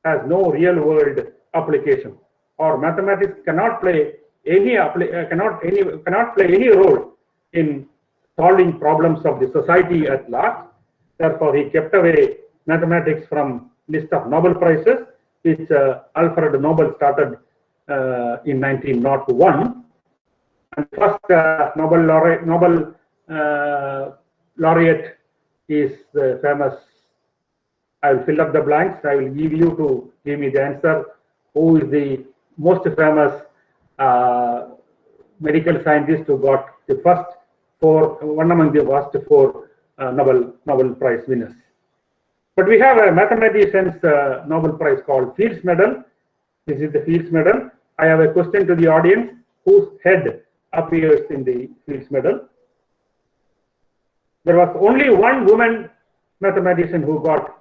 S6: has no real world application, or mathematics cannot play any role in solving problems of the society at large. Therefore, he kept away mathematics from list of Nobel Prizes, which Alfred Nobel started in 1901. And first Nobel laureate is the famous. I will fill up the blanks. I will give you to give me the answer. Who is the most famous medical scientist who got the first one among the first four Nobel Prize winners? But we have a mathematician's Nobel Prize called Fields Medal. This is the Fields Medal. I have a question to the audience: whose head appears in the Fields Medal? There was only one woman mathematician who got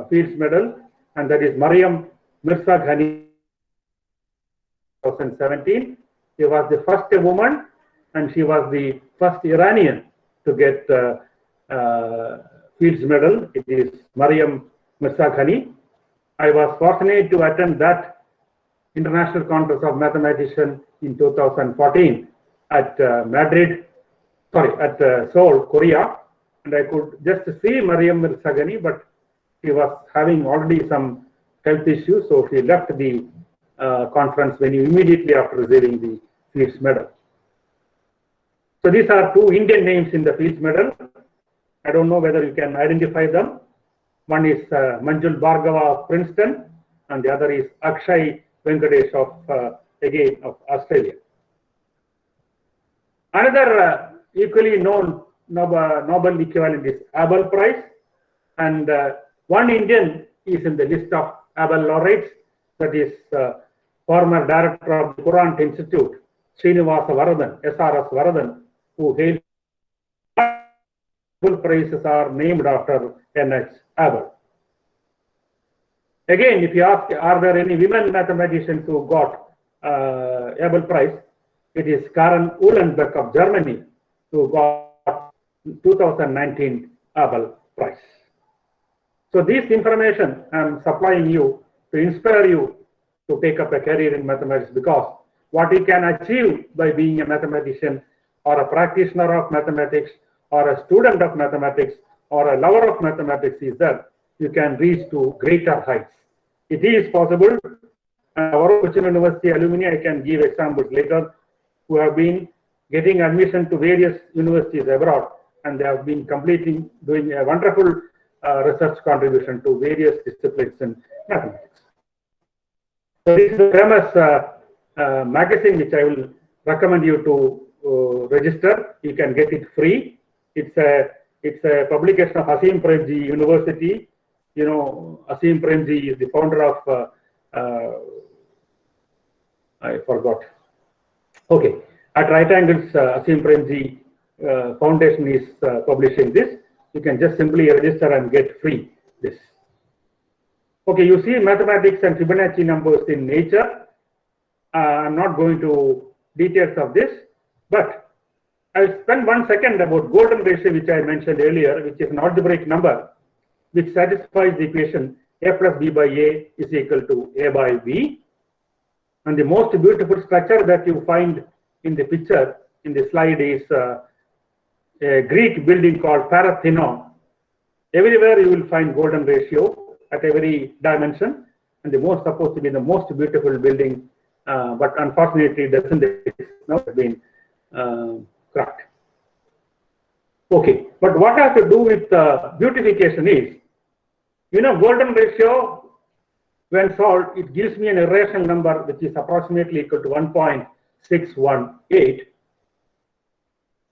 S6: Fields Medal, and that is Mariam Mirza Ghani, 2017. She was the first woman, and she was the first Iranian to get Fields Medal. It is Mariam Mirza Ghani. I was fortunate to attend that International Congress of Mathematicians in 2014 at Seoul, Korea, and I could just see Mariam Mirza Ghani, but she was having already some health issues, so she left the conference venue immediately after receiving the Fields Medal. So these are two Indian names in the Fields Medal. I don't know whether you can identify them. One is Manjul Bhargava of Princeton, and the other is Akshay Venkatesh of again of Australia. Another equally known Nobel equivalent is Abel Prize, and one Indian is in the list of Abel laureates. That is former director of the Courant Institute, Srinivasa Varadan, SRS Varadan, who hailed. Nobel prizes are named after N.H. Abel. Again, if you ask, are there any women mathematicians who got Abel Prize? It is Karen Uhlenbeck of Germany who got 2019 Abel Prize. So this information I am supplying you to inspire you to take up a career in mathematics, because what you can achieve by being a mathematician or a practitioner of mathematics or a student of mathematics or a lover of mathematics is that you can reach to greater heights. It is possible. Our Cochin University alumni, I can give examples later, who have been getting admission to various universities abroad, and they have been doing a wonderful research contribution to various disciplines in mathematics. So this is a famous magazine which I will recommend you to register. You can get it free. It's a publication of Asim Premji University. You know, Asim Premji is the founder of I forgot. Okay, at Right Angles, Asim Premji Foundation is publishing this. You can just simply register and get free this. Okay, you see mathematics and Fibonacci numbers in nature. I'm not going to details of this, but I'll spend 1 second about golden ratio, which I mentioned earlier, which is an algebraic number which satisfies the equation a plus b by a is equal to a by b. And the most beautiful structure that you find in the picture in the slide is a Greek building called Parathenon. Everywhere you will find golden ratio at every dimension, and the most supposed to be the most beautiful building, but unfortunately it doesn't exist. Now it's been cracked. Okay, but what has to do with beautification is, you know, golden ratio, when solved, it gives me an irrational number which is approximately equal to 1.618.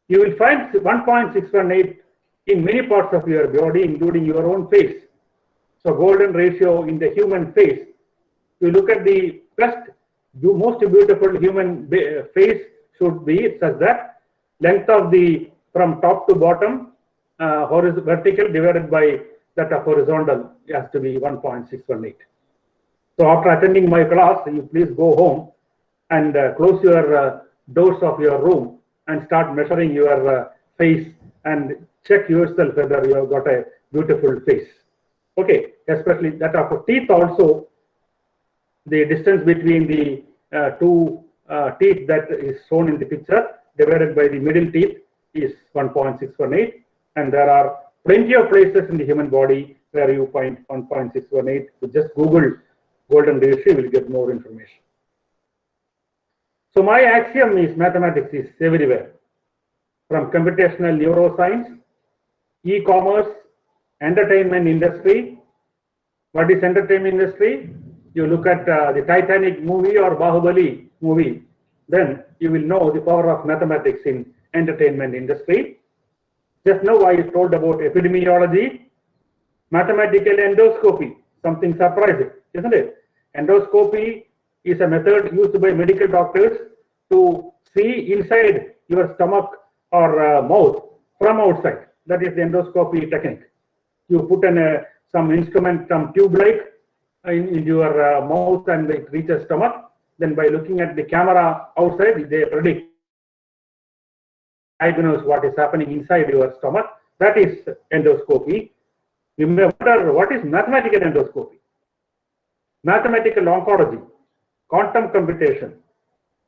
S6: You will find 1.618 in many parts of your body, including your own face. So golden ratio in the human face, you look at the best, the most beautiful human face should be such that length of the from top to bottom, vertical divided by that of horizontal has to be 1.618. So after attending my class, you please go home and close your doors of your room and start measuring your face and check yourself whether you have got a beautiful face. Okay, especially that of teeth also, the distance between the two teeth that is shown in the picture divided by the middle teeth is 1.618, and there are plenty of places in the human body where you find 1.618. So just Google golden ratio, you will get more information. So my axiom is mathematics is everywhere, from computational neuroscience, e-commerce, entertainment industry. What is entertainment industry? You look at the Titanic movie or Bahubali movie, then you will know the power of mathematics in entertainment industry. Just now I told about epidemiology, mathematical endoscopy, something surprising, isn't it? Endoscopy is a method used by medical doctors to see inside your stomach or mouth from outside. That is the endoscopy technique. You put in some instrument, some tube-like in your mouth, and it reaches stomach. Then by looking at the camera outside, they predict, diagnose what is happening inside your stomach. That is endoscopy. You may wonder, what is mathematical endoscopy? Mathematical oncology, quantum computation,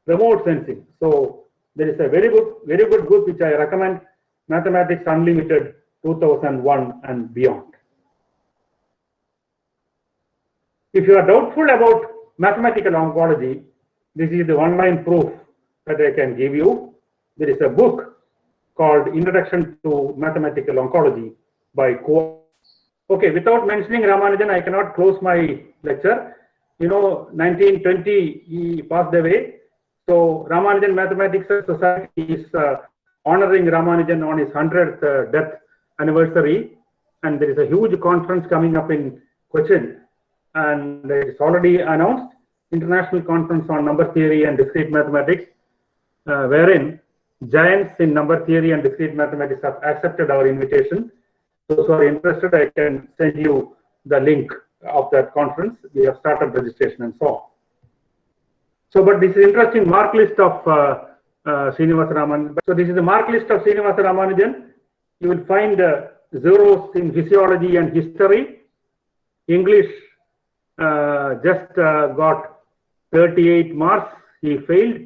S6: remote sensing. So there is a very good book which I recommend, Mathematics Unlimited 2001 and beyond. If you are doubtful about mathematical oncology, this is the online proof that I can give you. There is a book called Introduction to Mathematical Oncology by Okay, without mentioning Ramanujan, I cannot close my lecture. You know, 1920 he passed away. So Ramanujan Mathematics Society is honoring Ramanujan on his 100th death anniversary, and there is a huge conference coming up in Cochin, and it's already announced, International Conference on Number Theory and Discrete Mathematics, wherein giants in number theory and discrete mathematics have accepted our invitation. Those who are interested, I can send you the link of that conference. We have started registration and so on. So, but this is interesting mark list of Srinivasa Ramanujan. So this is the mark list of Srinivasa Ramanujan. You will find zeros in physiology and history. English just got 38 marks, he failed.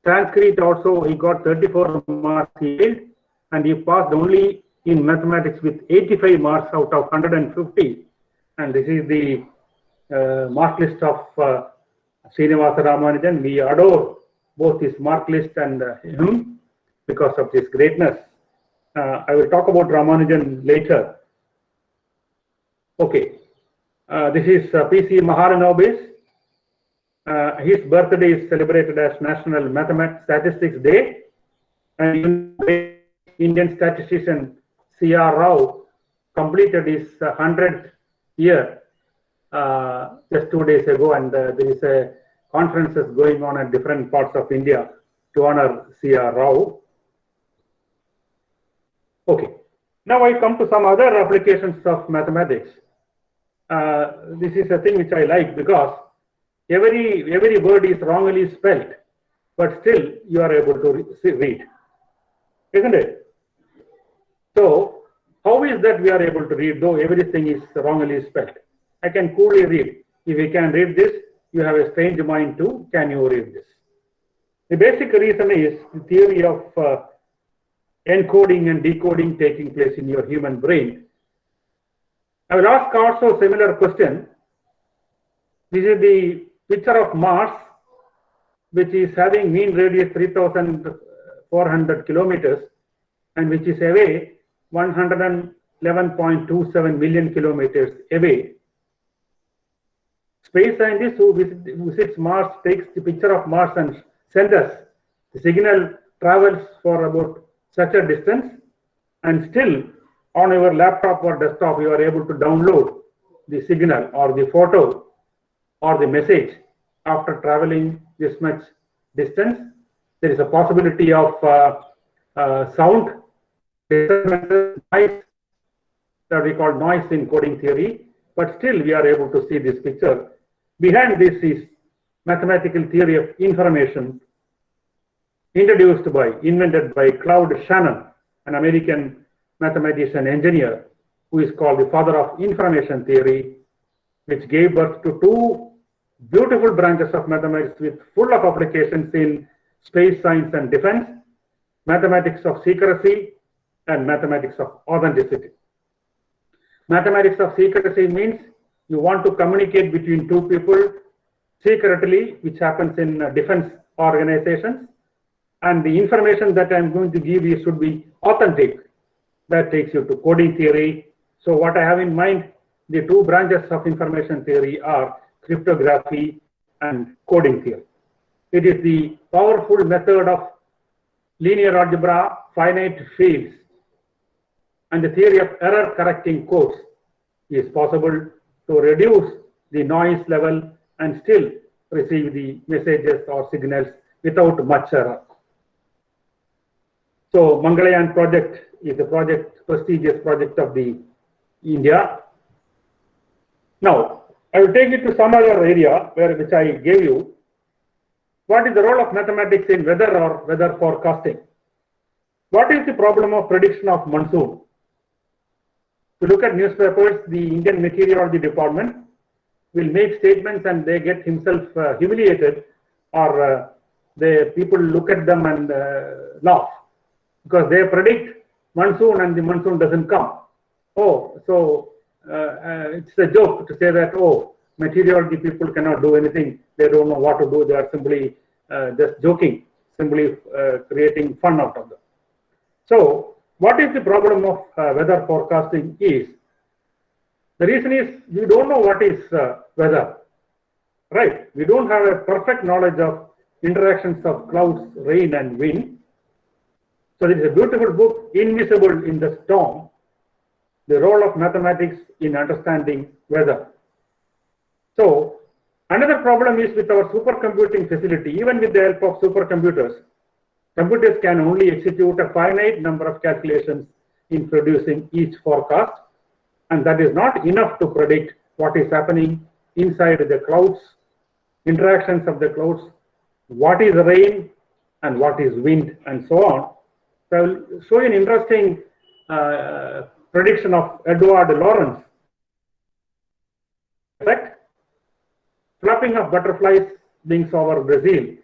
S6: Sanskrit also he got 34 marks, he failed. And he passed only in mathematics with 85 marks out of 150. And this is the mark list of Srinivasa Ramanujan. We adore both his mark list and him because of his greatness. I will talk about Ramanujan later. Okay, this is P.C. Mahalanobis. His birthday is celebrated as National Statistics Day. And Indian statistician C.R. Rao completed his 100th year just 2 days ago, and there is a conferences going on at different parts of India to honor C.R. Rao. Okay, now I come to some other applications of mathematics. This is a thing which I like because every word is wrongly spelled, but still you are able to read, isn't it? So how is that we are able to read though everything is wrongly spelled? I can coolly read. If you can read this, you have a strange mind too. Can you read this? The basic reason is the theory of encoding and decoding taking place in your human brain. I will ask also a similar question. This is the picture of Mars, which is having mean radius 3,400 kilometers and which is away 111.27 million kilometers away. Space scientists who visits Mars takes the picture of Mars and send us. The signal travels for about such a distance, and still on your laptop or desktop you are able to download the signal or the photo or the message after traveling this much distance. There is a possibility of sound, noise, that we call noise in coding theory, but still we are able to see this picture. Behind this is mathematical theory of information invented by Claude Shannon, an American mathematician engineer who is called the father of information theory, which gave birth to two beautiful branches of mathematics with full of applications in space science and defense. mathematics of secrecy and mathematics of authenticity. Mathematics of secrecy means you want to communicate between two people secretly, which happens in defense organizations, and the information that I'm going to give you should be authentic. That takes you to coding theory. So what I have in mind, the two branches of information theory are cryptography and coding theory. It is the powerful method of linear algebra, finite fields, and the theory of error correcting codes is possible to reduce the noise level and still receive the messages or signals without much error. So Mangalyaan project is a prestigious project of the India. Now, I will take you to some other area which I gave you. What is the role of mathematics in weather or weather forecasting? What is the problem of prediction of monsoon? If you look at newspapers, the Indian Meteorology Department will make statements and they get himself humiliated, or the people look at them and laugh because they predict monsoon and the monsoon doesn't come. Oh, so it's a joke to say that, oh, meteorology people cannot do anything. They don't know what to do. They are simply just joking, simply creating fun out of them. So what is the problem of weather forecasting is, the reason is we don't know what is weather, right? We don't have a perfect knowledge of interactions of clouds, rain and wind. So there is a beautiful book, Invisible in the Storm, the role of mathematics in understanding weather. So another problem is with our supercomputing facility. Even with the help of supercomputers, computers can only execute a finite number of calculations in producing each forecast, and that is not enough to predict what is happening inside the clouds, interactions of the clouds, what is rain and what is wind, and so on. So I will show you an interesting prediction of Edward Lorenz. Effect: flapping of butterflies' wings over Brazil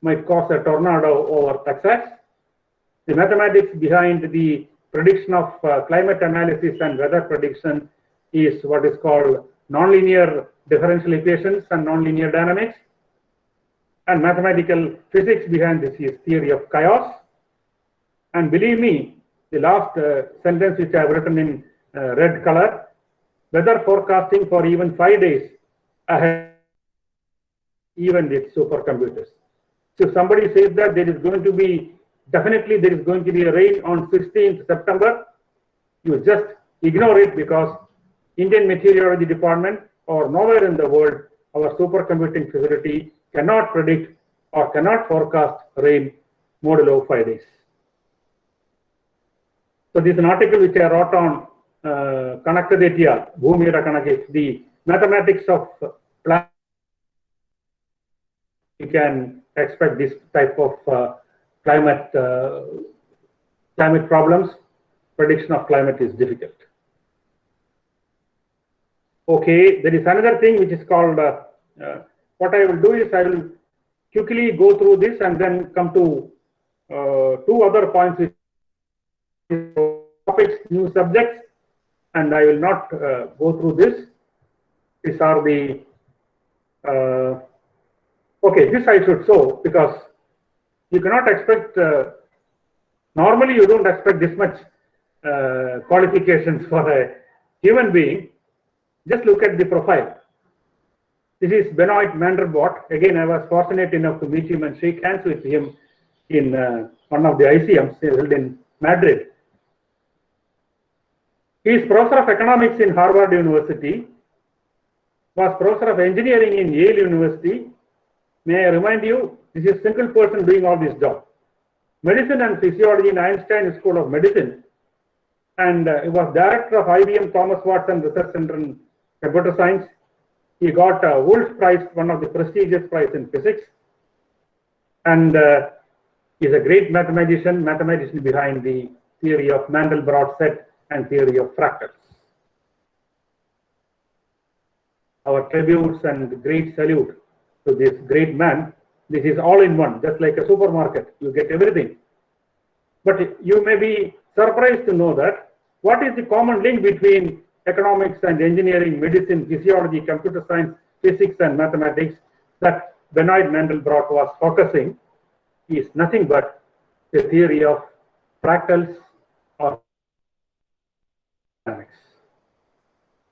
S6: might cause a tornado over Texas. The mathematics behind the prediction of climate analysis and weather prediction is what is called nonlinear differential equations and nonlinear dynamics. And mathematical physics behind this is theory of chaos. And believe me, the last sentence which I have written in red color, weather forecasting for even 5 days ahead, even with supercomputers. So if somebody says that there is going to be, definitely there is going to be a rain on 16th September, you just ignore it, because Indian Meteorology Department or nowhere in the world, our supercomputing facility cannot predict or cannot forecast rain modulo 5 days. So this is an article which I wrote on Kanakadetya, Bhumira Kanake, the mathematics of planet. You can expect this type of climate problems. Prediction of climate is difficult. Okay, there is another thing which is called, what I will do is I will quickly go through this and then come to two other points, which topics, new subjects, and I will not go through this. These are the, okay, this I should show, because you cannot expect, normally you don't expect this much qualifications for a human being. Just look at the profile. This is Benoit Mandelbrot. Again, I was fortunate enough to meet him and shake hands with him in one of the ICMs held in Madrid. He is professor of economics in Harvard University, was professor of engineering in Yale University. May I remind you, this is a single person doing all this job. Medicine and physiology in Einstein School of Medicine, and he was director of IBM Thomas Watson Research Center in Computer Science. He got a Wolf Prize, one of the prestigious prizes in physics, and is a great mathematician behind the theory of Mandelbrot set and theory of fractals. Our tributes and great salute to this great man. This is all in one, just like a supermarket. You get everything. But you may be surprised to know that what is the common link between economics and engineering, medicine, physiology, computer science, physics, and mathematics that Benoit Mandelbrot was focusing is nothing but the theory of fractals or dynamics.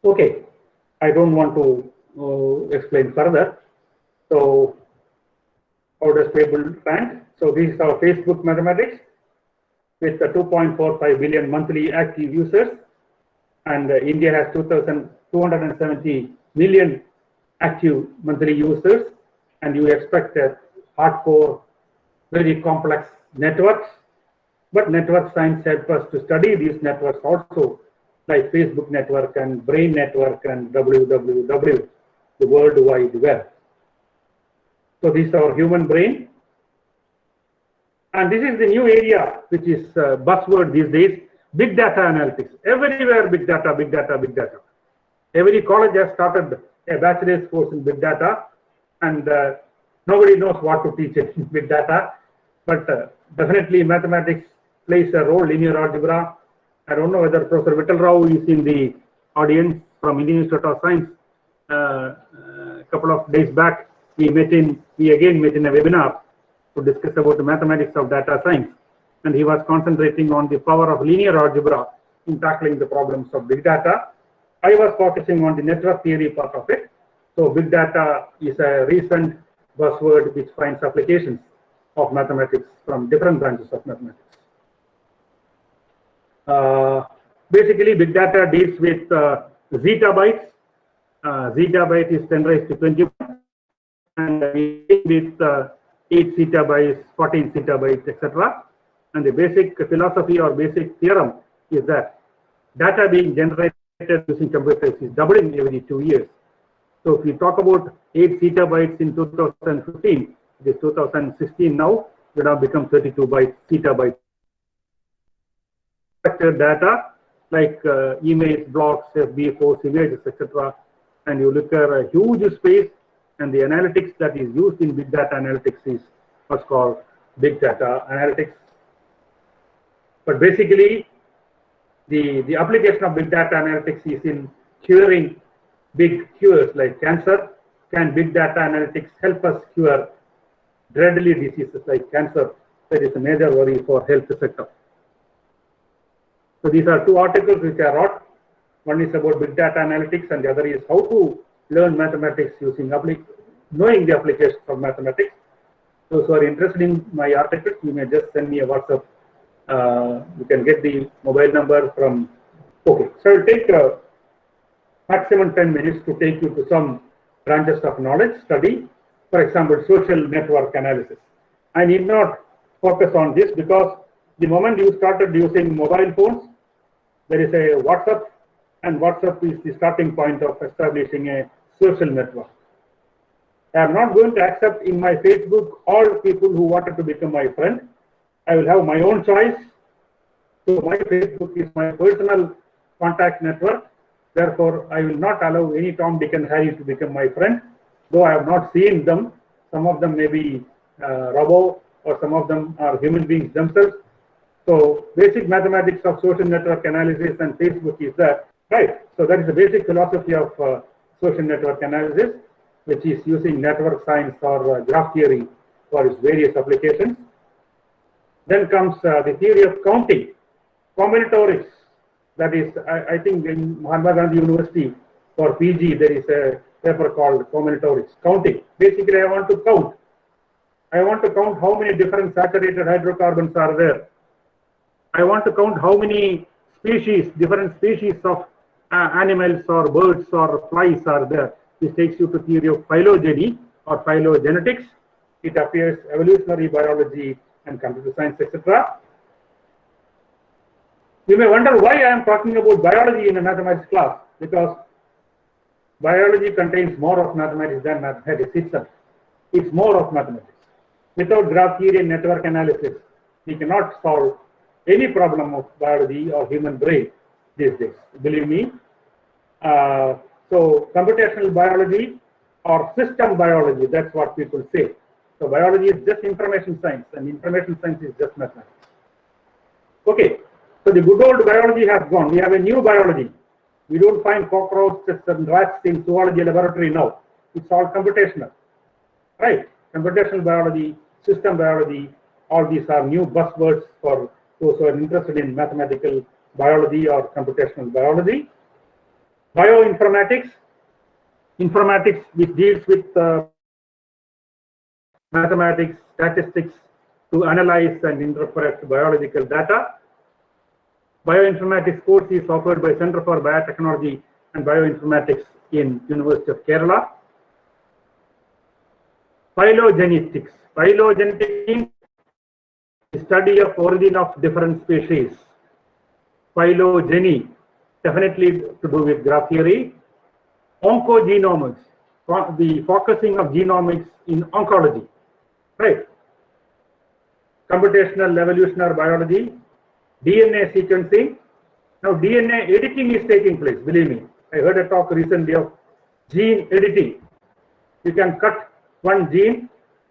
S6: Okay, I don't want to explain further. So, how does table rank? So, this is our Facebook mathematics with 2.45 billion monthly active users, and India has 270 million active monthly users, and you expect hardcore, very complex networks. But network science helps us to study these networks also, like Facebook network and brain network and WWW, the World Wide Web. So this is our human brain. And this is the new area which is buzzword these days, big data analytics. Everywhere big data, big data, big data. Every college has started a bachelor's course in big data, and nobody knows what to teach in big data. But definitely mathematics plays a role, linear algebra. I don't know whether Professor Vittal Rao is in the audience from Indian Institute of Science. A couple of days back, we again met in a webinar to discuss about the mathematics of data science, and he was concentrating on the power of linear algebra in tackling the problems of big data. I was focusing on the network theory part of it. So big data is a recent buzzword which finds applications of mathematics from different branches of mathematics. Basically, big data deals with zettabytes. Zettabyte is 10 raised to 21, and with 8 zettabytes, 14 zettabytes, etc. And the basic philosophy or basic theorem is that data being generated using computers is doubling every 2 years. So if we talk about 8 zettabytes in 2015, it is 2016 now, it have become 32 zettabytes. Structured data like emails, blogs, FB, posts, images, etc. And you look at a huge space, and the analytics that is used in big data analytics is what's called big data analytics. But basically, the application of big data analytics is in curing big cures like cancer. Can big data analytics help us cure deadly diseases like cancer? That is a major worry for health sector. So these are two articles which I wrote. One is about big data analytics, and the other is how to learn mathematics using knowing the applications of mathematics. So if you are interested in my articles, you may just send me a WhatsApp. You can get the mobile number from. Okay, so I'll take maximum 10 minutes to take you to some branches of knowledge study. For example, social network analysis. I need not focus on this because the moment you started using mobile phones, there is a WhatsApp, and WhatsApp is the starting point of establishing a social network. I am not going to accept in my Facebook all people who wanted to become my friend. I will have my own choice. So my Facebook is my personal contact network. Therefore, I will not allow any Tom, Dick, and Harry to become my friend. Though I have not seen them, some of them may be robo, or some of them are human beings themselves. So basic mathematics of social network analysis and Facebook is that, right? So that is the basic philosophy of social network analysis, which is using network science or graph theory for its various applications. Then comes the theory of counting, combinatorics. That is, I think in Mahatma Gandhi University for PG, there is a paper called combinatorics, counting. Basically, I want to count. I want to count how many different saturated hydrocarbons are there. I want to count how many species, different species of animals or birds or flies are there. This takes you to theory of phylogeny or phylogenetics. It appears evolutionary biology and computer science, etc. You may wonder why I am talking about biology in a mathematics class, because biology contains more of mathematics than mathematics itself. It's more of mathematics. Without graph theory and network analysis, we cannot solve any problem of biology or human brain these days. Believe me. So computational biology or system biology, that's what people say. So biology is just information science, and information science is just mathematics. Okay, so the good old biology has gone. We have a new biology. We don't find cockroaches and rats in zoology laboratory now. It's all computational, right? Computational biology, system biology, all these are new buzzwords for those who are interested in mathematical biology or computational biology. Bioinformatics, informatics which deals with mathematics, statistics to analyze and interpret biological data. Bioinformatics course is offered by Center for Biotechnology and Bioinformatics in University of Kerala. Phylogenetics. Phylogenetics means the study of origin of different species. Phylogeny, definitely to do with graph theory. Oncogenomics, the focusing of genomics in oncology, right? Computational evolutionary biology, DNA sequencing. Now DNA editing is taking place, believe me. I heard a talk recently of gene editing. You can cut one gene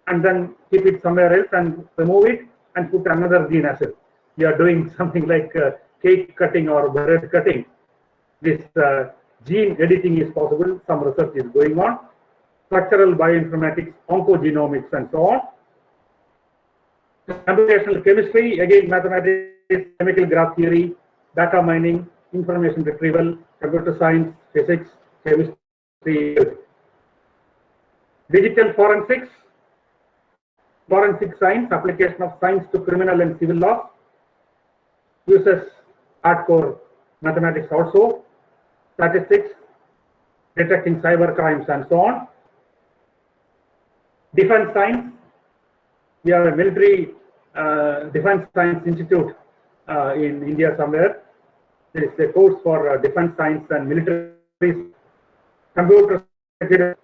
S6: and then keep it somewhere else and remove it and put another gene as it. You are doing something like cake cutting or bread cutting. This gene editing is possible. Some research is going on. Structural bioinformatics, oncogenomics, and so on. Computational chemistry, again mathematics, chemical graph theory, data mining, information retrieval, computer science, physics, chemistry. Digital forensics, forensic science, application of science to criminal and civil law, uses hardcore mathematics also, statistics, detecting cyber crimes and so on. Defense science, we have a military defense science institute in India somewhere. There is a course for defense science and military, computer security,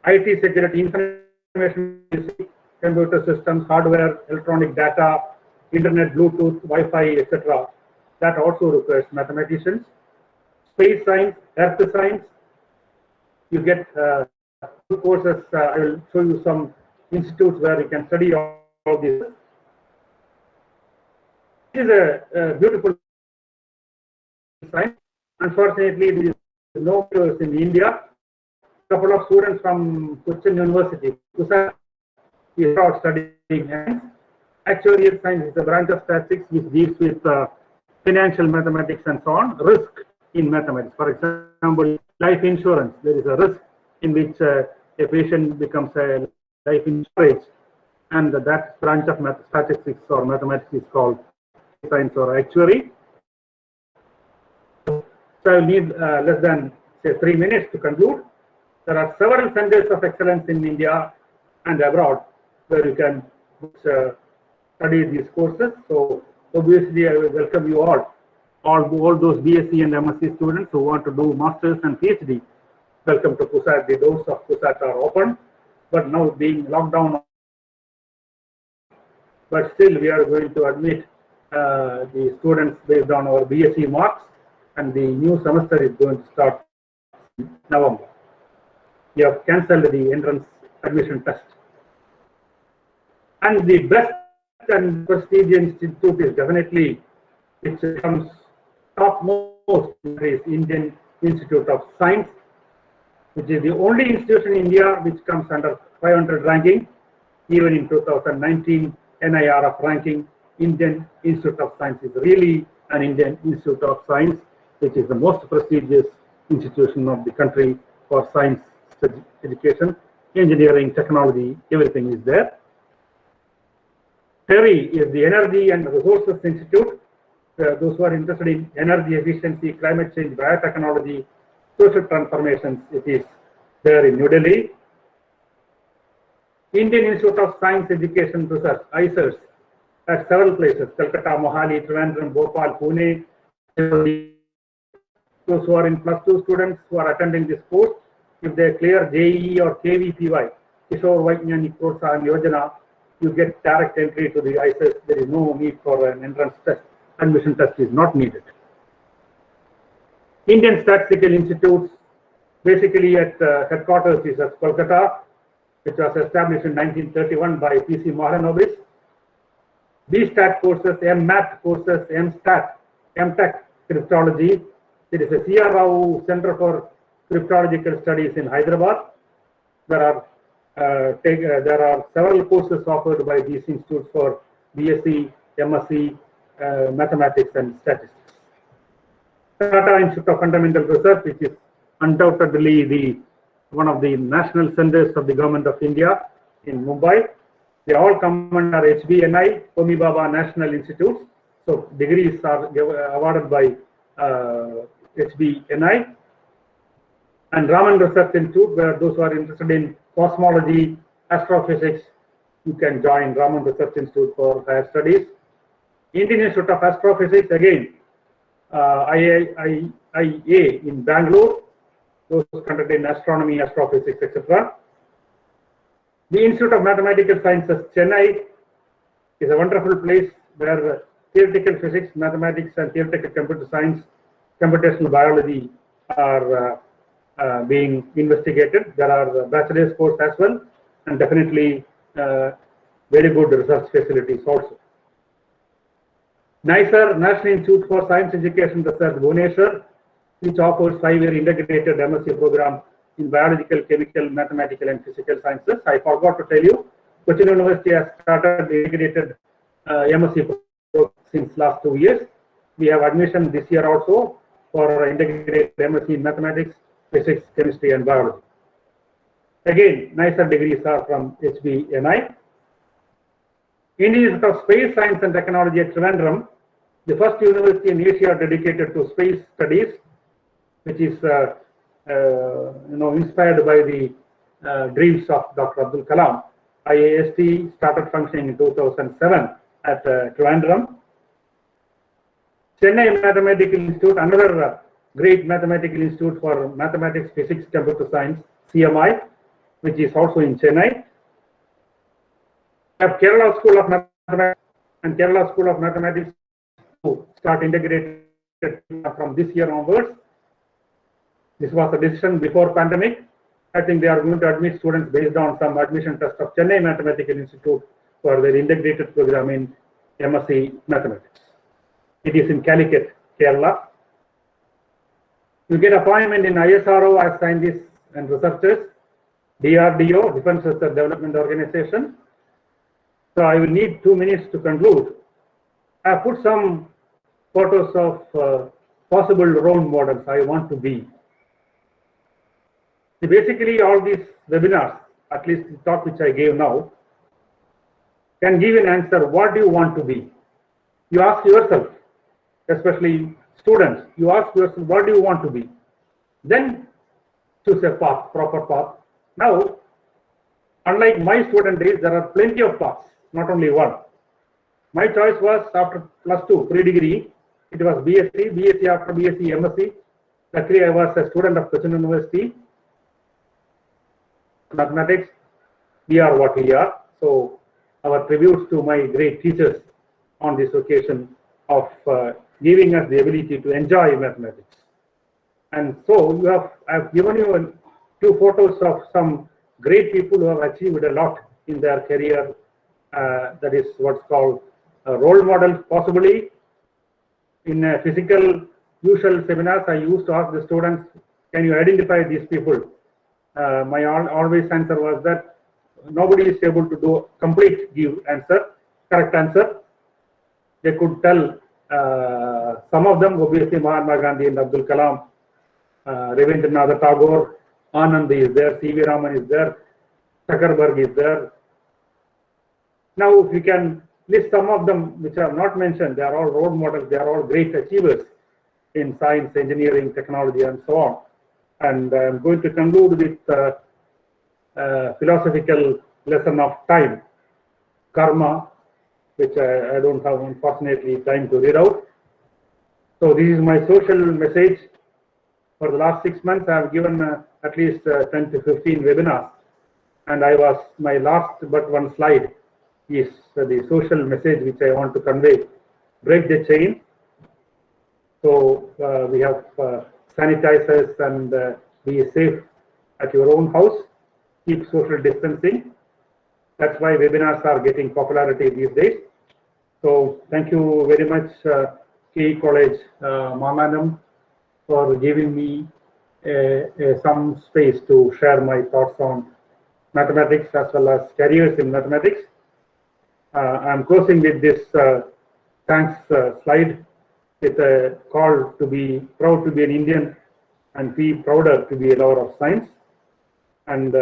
S6: IT security, information, computer systems, hardware, electronic data, internet, Bluetooth, Wi-Fi, etc. That also requires mathematicians. Space science, earth science. You get two courses. I will show you some institutes where you can study all this. This is a beautiful science. Unfortunately, there is no course in India. A couple of students from Cochin University is not studying hence. Actuarial science is a branch of statistics which deals with financial mathematics and so on. Risk in mathematics. For example, life insurance. There is a risk in which a patient becomes a life insurance, and that branch of statistics or mathematics is called science or actuary. So I will need less than say 3 minutes to conclude. There are several centers of excellence in India and abroad where you can study these courses. So obviously I will welcome you all those BSc and MSc students who want to do masters and PhD. Welcome to CUSAT. The doors of CUSAT are open, but now being locked down, but still we are going to admit the students based on our BSc marks, and the new semester is going to start in November. We have cancelled the entrance admission test. And the best and prestigious institute is definitely, which comes topmost, is Indian Institute of Science, which is the only institution in India which comes under 500 ranking. Even in 2019 NIRF ranking, Indian Institute of Science is really an Indian Institute of Science, which is the most prestigious institution of the country for science education, engineering, technology, everything is there. TERI is the Energy and Resources Institute. Those who are interested in energy efficiency, climate change, biotechnology, social transformations, it is there in New Delhi. Indian Institute of Science Education Research, ICERS, at several places, Calcutta, Mohali, Trivandrum, Bhopal, Pune. Those who are in +2 students who are attending this course, if they clear JEE or KVPY, Kishore Vaidyanik Protsahan Yojana, you get direct entry to the ICERS. There is no need for an entrance test. Admission test is not needed. Indian Statistical Institutes, basically at headquarters is at Kolkata, which was established in 1931 by P.C. Mahalanobis. BStat courses, MMAT courses, MStat, MTech cryptology. There is a C.R. Rao Center for Cryptological Studies in Hyderabad. There are several courses offered by these institutes for BSc, MSc, Mathematics and Statistics. Tata Institute of Fundamental Research, which is undoubtedly one of the national centers of the Government of India in Mumbai. They all come under HBNI, Homi Bhabha National Institutes. So degrees are awarded by HBNI. And Raman Research Institute, where those who are interested in cosmology, astrophysics, you can join Raman Research Institute for higher studies. Indian Institute of Astrophysics, again, IIA in Bangalore, those conducted in astronomy, astrophysics, etc. The Institute of Mathematical Sciences, Chennai, is a wonderful place where theoretical physics, mathematics, and theoretical computer science, computational biology are being investigated. There are bachelor's courses as well, and definitely very good research facilities also. NISER, National Institute for Science Education Research, Bhubaneswar, which offers 5-year integrated MSc program in biological, chemical, mathematical, and physical sciences. I forgot to tell you, Cochin University has started integrated MSc program since last 2 years. We have admission this year also for integrated MSc in mathematics, physics, chemistry, and biology. Again, NISER degrees are from HBNI. Indian Institute of Space Science and Technology at Trivandrum, the first university in Asia dedicated to space studies, which is inspired by the dreams of Dr. Abdul Kalam. IAST started functioning in 2007 at Trivandrum. Chennai Mathematical Institute, another great mathematical institute for mathematics, physics, computer science, CMI, which is also in Chennai. Have Kerala School of Mathematics and Kerala School of Mathematics to start integrated from this year onwards. This was a decision before pandemic. I think they are going to admit students based on some admission test of Chennai Mathematical Institute for their integrated program in MSc Mathematics. It is in Calicut, Kerala. You get appointment in ISRO as scientists and researchers, DRDO, Defense Research Development Organization. So I will need 2 minutes to conclude. I have put some photos of possible role models I want to be. Basically, all these webinars, at least the talk which I gave now, can give an answer. What do you want to be? You ask yourself, especially students, you ask yourself, what do you want to be? Then choose a path, proper path. Now, unlike my student days, there are plenty of paths, not only one. My choice was after +2, pre-degree, it was BSc, BSc after BSc, MSc. Luckily, I was a student of Cochin University. Mathematics, we are what we are. So, our tributes to my great teachers on this occasion of giving us the ability to enjoy mathematics. And so, I've given you a few photos of some great people who have achieved a lot in their career. That is what's called a role model. Possibly in a physical usual seminars, I used to ask the students, can you identify these people? My always answer was that nobody is able to do complete correct answer. They could tell some of them, obviously Mahatma Gandhi and Abdul Kalam, Ravindranath Tagore, Anand is there, C.V. Raman is there, Zuckerberg is there. Now, if you can list some of them which are not mentioned, they are all role models, they are all great achievers in science, engineering, technology, and so on. And I'm going to conclude with philosophical lesson of time, karma, which I don't have, unfortunately, time to read out. So this is my social message. For the last 6 months, I have given at least 10 to 15 webinars. And my last but one slide is the social message which I want to convey. Break the chain. So we have sanitizers and be safe at your own house. Keep social distancing. That's why webinars are getting popularity these days. So So thank you very much, KE College Mamanam, for giving me some space to share my thoughts on mathematics as well as careers in mathematics. I'm closing with this thanks slide with a call to be proud to be an Indian and be prouder to be a lover of science. And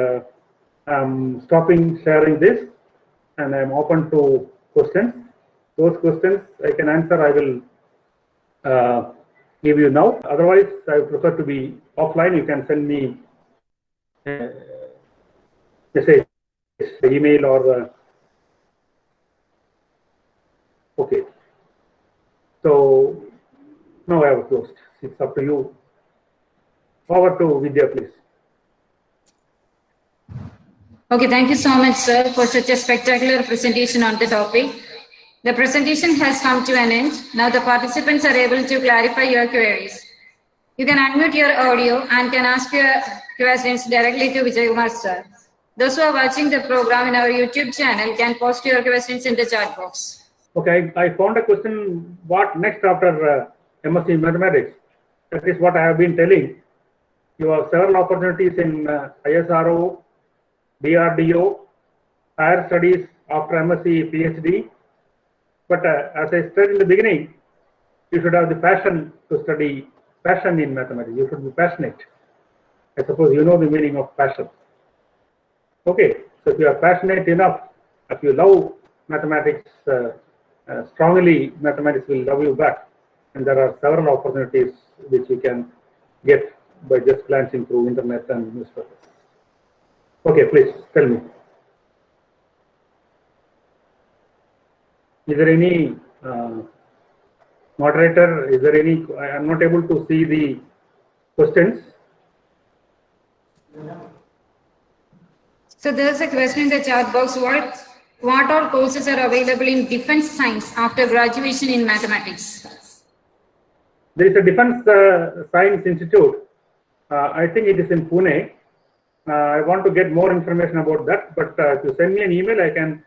S6: I'm stopping sharing this, and I'm open to questions. Those questions I can answer, I will give you now. Otherwise, I prefer to be offline. You can send me message, email, or okay. So now I have closed. It's up to you. Over to Vidya, please.
S1: Okay, thank you so much, sir, for such a spectacular presentation on the topic. The presentation has come to an end. Now the participants are able to clarify your queries. You can unmute your audio and can ask your questions directly to Vijay Kumar, sir. Those who are watching the program in our YouTube channel can post your questions in the chat box.
S6: Okay, I found a question, what next after MSc Mathematics? That is what I have been telling. You have several opportunities in ISRO, DRDO, higher studies after MSc, PhD. But as I said in the beginning, you should have the passion to study, passion in mathematics. You should be passionate. I suppose you know the meaning of passion. Okay, so if you are passionate enough, if you love mathematics strongly, mathematics will love you back. And there are several opportunities which you can get by just glancing through internet and newspapers. Okay, please tell me. Is there any moderator? Is there any? I am not able to see the questions.
S1: So there is a question in the chat box. What all courses are available in defense science after graduation in mathematics?
S6: There is a Defense Science Institute. I think it is in Pune. I want to get more information about that. But if you send me an email, I can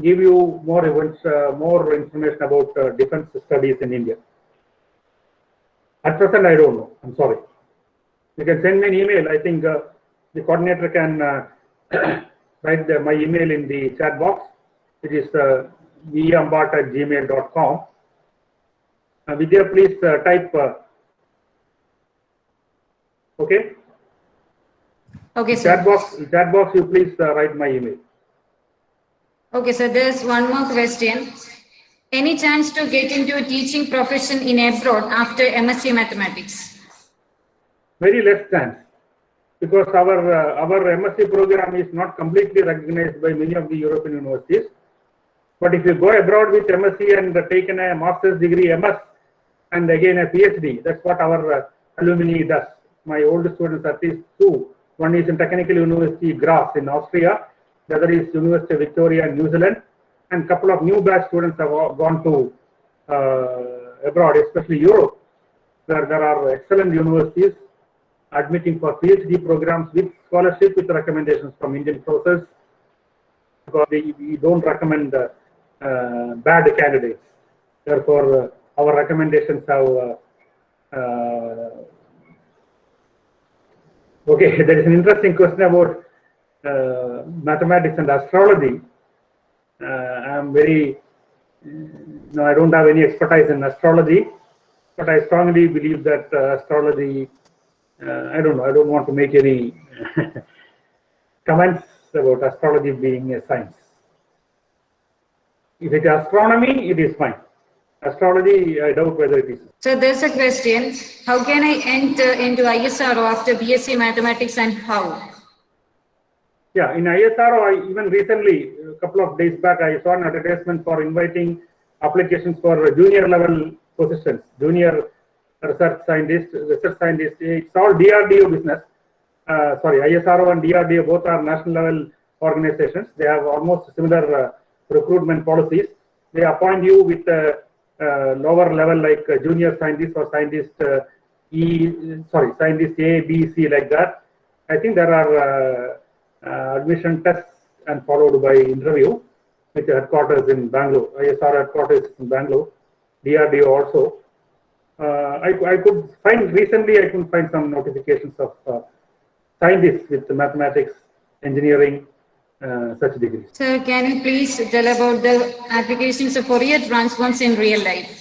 S6: give you more information about defense studies in India. At present, I don't know. I'm sorry. You can send me an email. I think the coordinator can write my email in the chat box. It is vambat@gmail.com. Vidya, please type. Okay.
S1: Okay, sir.
S6: Chat box. You please write my email.
S1: Okay, so there's one more question. Any chance to get into a teaching profession in abroad after MSc Mathematics?
S6: Very less chance, because our MSc program is not completely recognized by many of the European universities. But if you go abroad with MSc and taken a master's degree, MS, and again a PhD, that's what our alumni does. My old students, at least two. One is in Technical University Graz in Austria. The other is University of Victoria in New Zealand, and a couple of new batch students have gone to abroad, especially Europe, where there are excellent universities admitting for PhD programs with scholarship with recommendations from Indian professors, because we don't recommend bad candidates. Therefore, our recommendations have okay. There is an interesting question about mathematics and astrology. I'm very, no, I don't have any expertise in astrology, but I strongly believe that astrology, I don't know, I don't want to make any comments about astrology being a science. If it is astronomy, it is fine. Astrology, I doubt whether it is.
S1: So there's a question. How can I enter into ISRO after BSc Mathematics, and how?
S6: Yeah, in ISRO, even recently, a couple of days back, I saw an advertisement for inviting applications for junior level positions, junior research scientist. It's all DRDO business. Sorry, ISRO and DRDO both are national level organizations. They have almost similar recruitment policies. They appoint you with a lower level like junior scientist or scientist scientist A, B, C, like that. I think there are admission tests and followed by interview. with the headquarters in Bangalore, ISR headquarters in Bangalore, DRDO also. I could find recently, I could find some notifications of scientists with mathematics, engineering, such degrees.
S1: Sir, can you please tell about the applications of Fourier transforms in real life?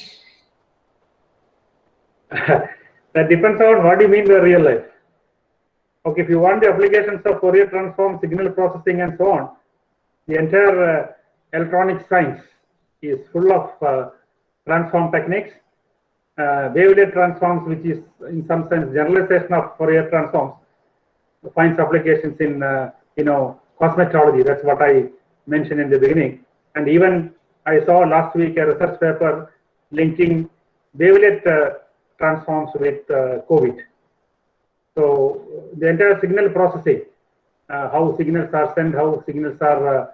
S6: That depends on what you mean by real life. Okay, if you want the applications of Fourier transform, signal processing, and so on, the entire electronic science is full of transform techniques. Wavelet transforms, which is in some sense generalization of Fourier transforms, finds applications in cosmetology. That's what I mentioned in the beginning. And even I saw last week a research paper linking wavelet transforms with COVID. So the entire signal processing, how signals are sent, how signals are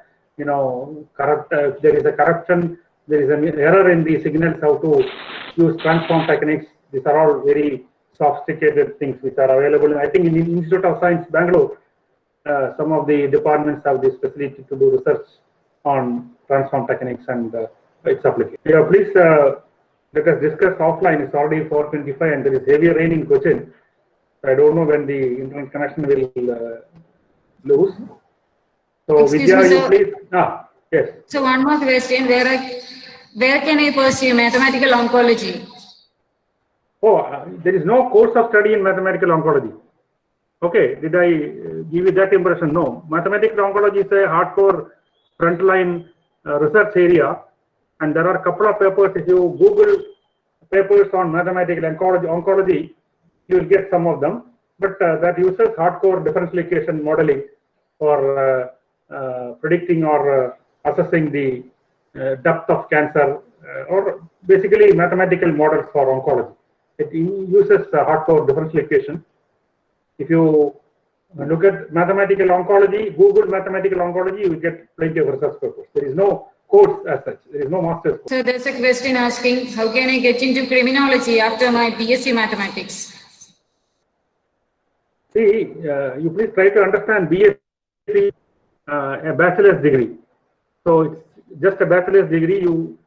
S6: corrupt. If there is a corruption, there is an error in the signals, how to use transform techniques. These are all very sophisticated things which are available. I think in the Institute of Science, Bangalore, some of the departments have the facility to do research on transform techniques and its application. Yeah, please let us discuss offline. It's already 4:25 and there is heavy rain in Cochin. I don't know when the internet connection will lose. So
S1: Excuse
S6: Vidya,
S1: me,
S6: you
S1: sir.
S6: please. Yes.
S1: So one more question, where can I pursue mathematical oncology?
S6: There is no course of study in mathematical oncology. Okay, did I give you that impression? No. Mathematical oncology is a hardcore frontline research area, and there are a couple of papers. If you Google papers on mathematical oncology, you will get some of them. But that uses hardcore differentiation modeling for predicting or assessing the depth of cancer, or basically mathematical models for oncology. It uses hardcore differentiation. If you look at mathematical oncology, Google mathematical oncology, you will get plenty of research papers. There is no course as such. There is no master's course.
S1: So there's a question asking, how can I get into criminology after my BSc mathematics?
S6: See, you please try to understand BSc, a bachelor's degree. So it's just a bachelor's degree. You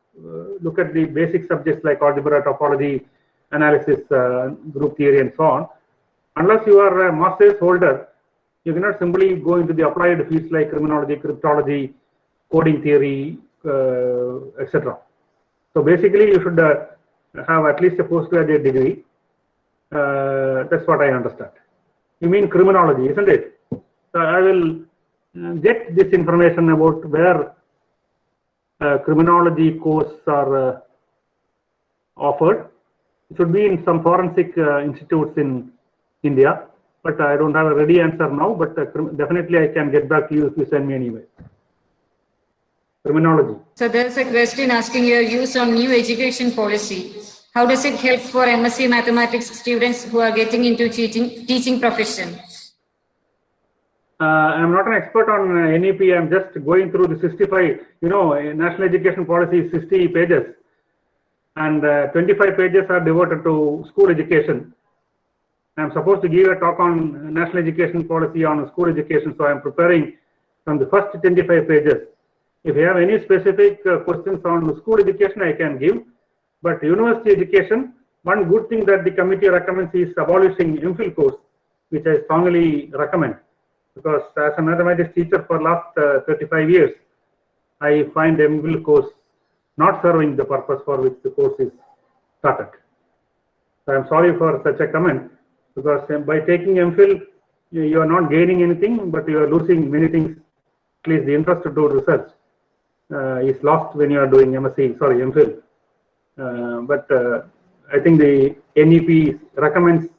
S6: look at the basic subjects like algebra, topology, analysis, group theory, and so on. Unless you are a master's holder, you cannot simply go into the applied fields like criminology, cryptology, coding theory, etc. So basically, you should have at least a postgraduate degree. That's what I understand. You mean criminology, isn't it? So I will get this information about where criminology courses are offered. It should be in some forensic institutes in India, but I don't have a ready answer now, but definitely I can get back to you if you send me an email. Criminology.
S1: So there's a question asking your views on new education policy. How does it help for MSc mathematics students who are getting into teaching profession?
S6: I'm not an expert on NEP. I'm just going through the 65, national education policy is 60 pages and 25 pages are devoted to school education. I'm supposed to give a talk on national education policy on school education, so I'm preparing from the first 25 pages. If you have any specific questions on school education, I can give. But university education, one good thing that the committee recommends is abolishing MPhil course, which I strongly recommend. Because as a mathematics teacher for last 35 years, I find MPhil course not serving the purpose for which the course is started. So I'm sorry for such a comment, because by taking MPhil, you are not gaining anything, but you are losing many things. At least the interest to do research is lost when you are doing MPhil. But I think the NEP recommends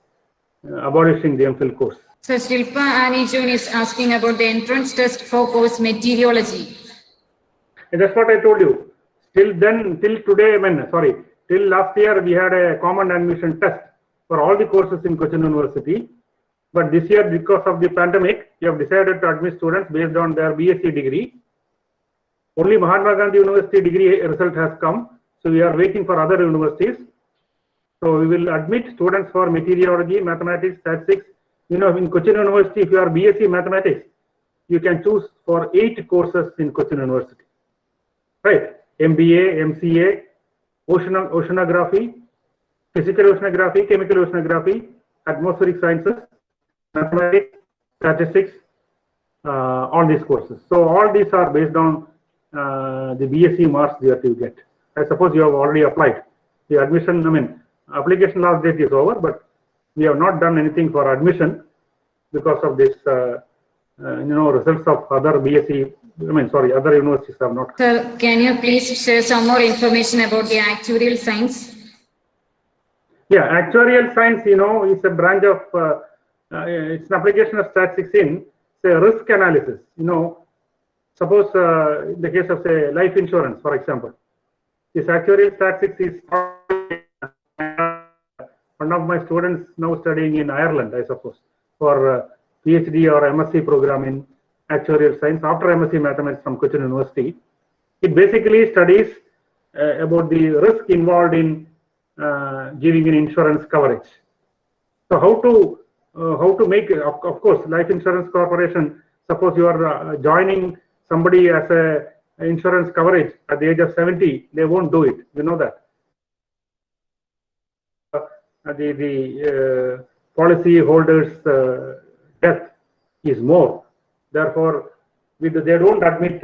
S6: abolishing the MPhil course.
S1: So Shilpa Anijun is asking about the entrance test for course meteorology.
S6: And that's what I told you. Till today, till last year we had a common admission test for all the courses in Cochin University. But this year, because of the pandemic, we have decided to admit students based on their BSc degree. Only Mahatma Gandhi University degree result has come. So we are waiting for other universities. So we will admit students for meteorology, mathematics, statistics. In Cochin University, if you are BSc mathematics, you can choose for 8 courses in Cochin University. right? MBA, MCA, oceanography, physical oceanography, chemical oceanography, atmospheric sciences, mathematics, statistics, all these courses. So all these are based on the BSc marks that you get. I suppose you have already applied. The admission, I mean, application last date is over, but we have not done anything for admission because of this, results of other BSc, other universities have not.
S1: Sir, can you please share some more information about the actuarial science?
S6: Yeah, actuarial science, is a branch of, it's an application of statistics in, say, risk analysis. Suppose in the case of, say, life insurance, for example, this actuarial statistics is one of my students now studying in Ireland, I suppose, for PhD or MSc program in actuarial science after MSc mathematics from Cochin University. It basically studies about the risk involved in giving an insurance coverage. So how to make, of course, life insurance corporation, suppose you are joining somebody as a insurance coverage at the age of 70, they won't do it. You know that. The policy holders' death is more. Therefore, they don't admit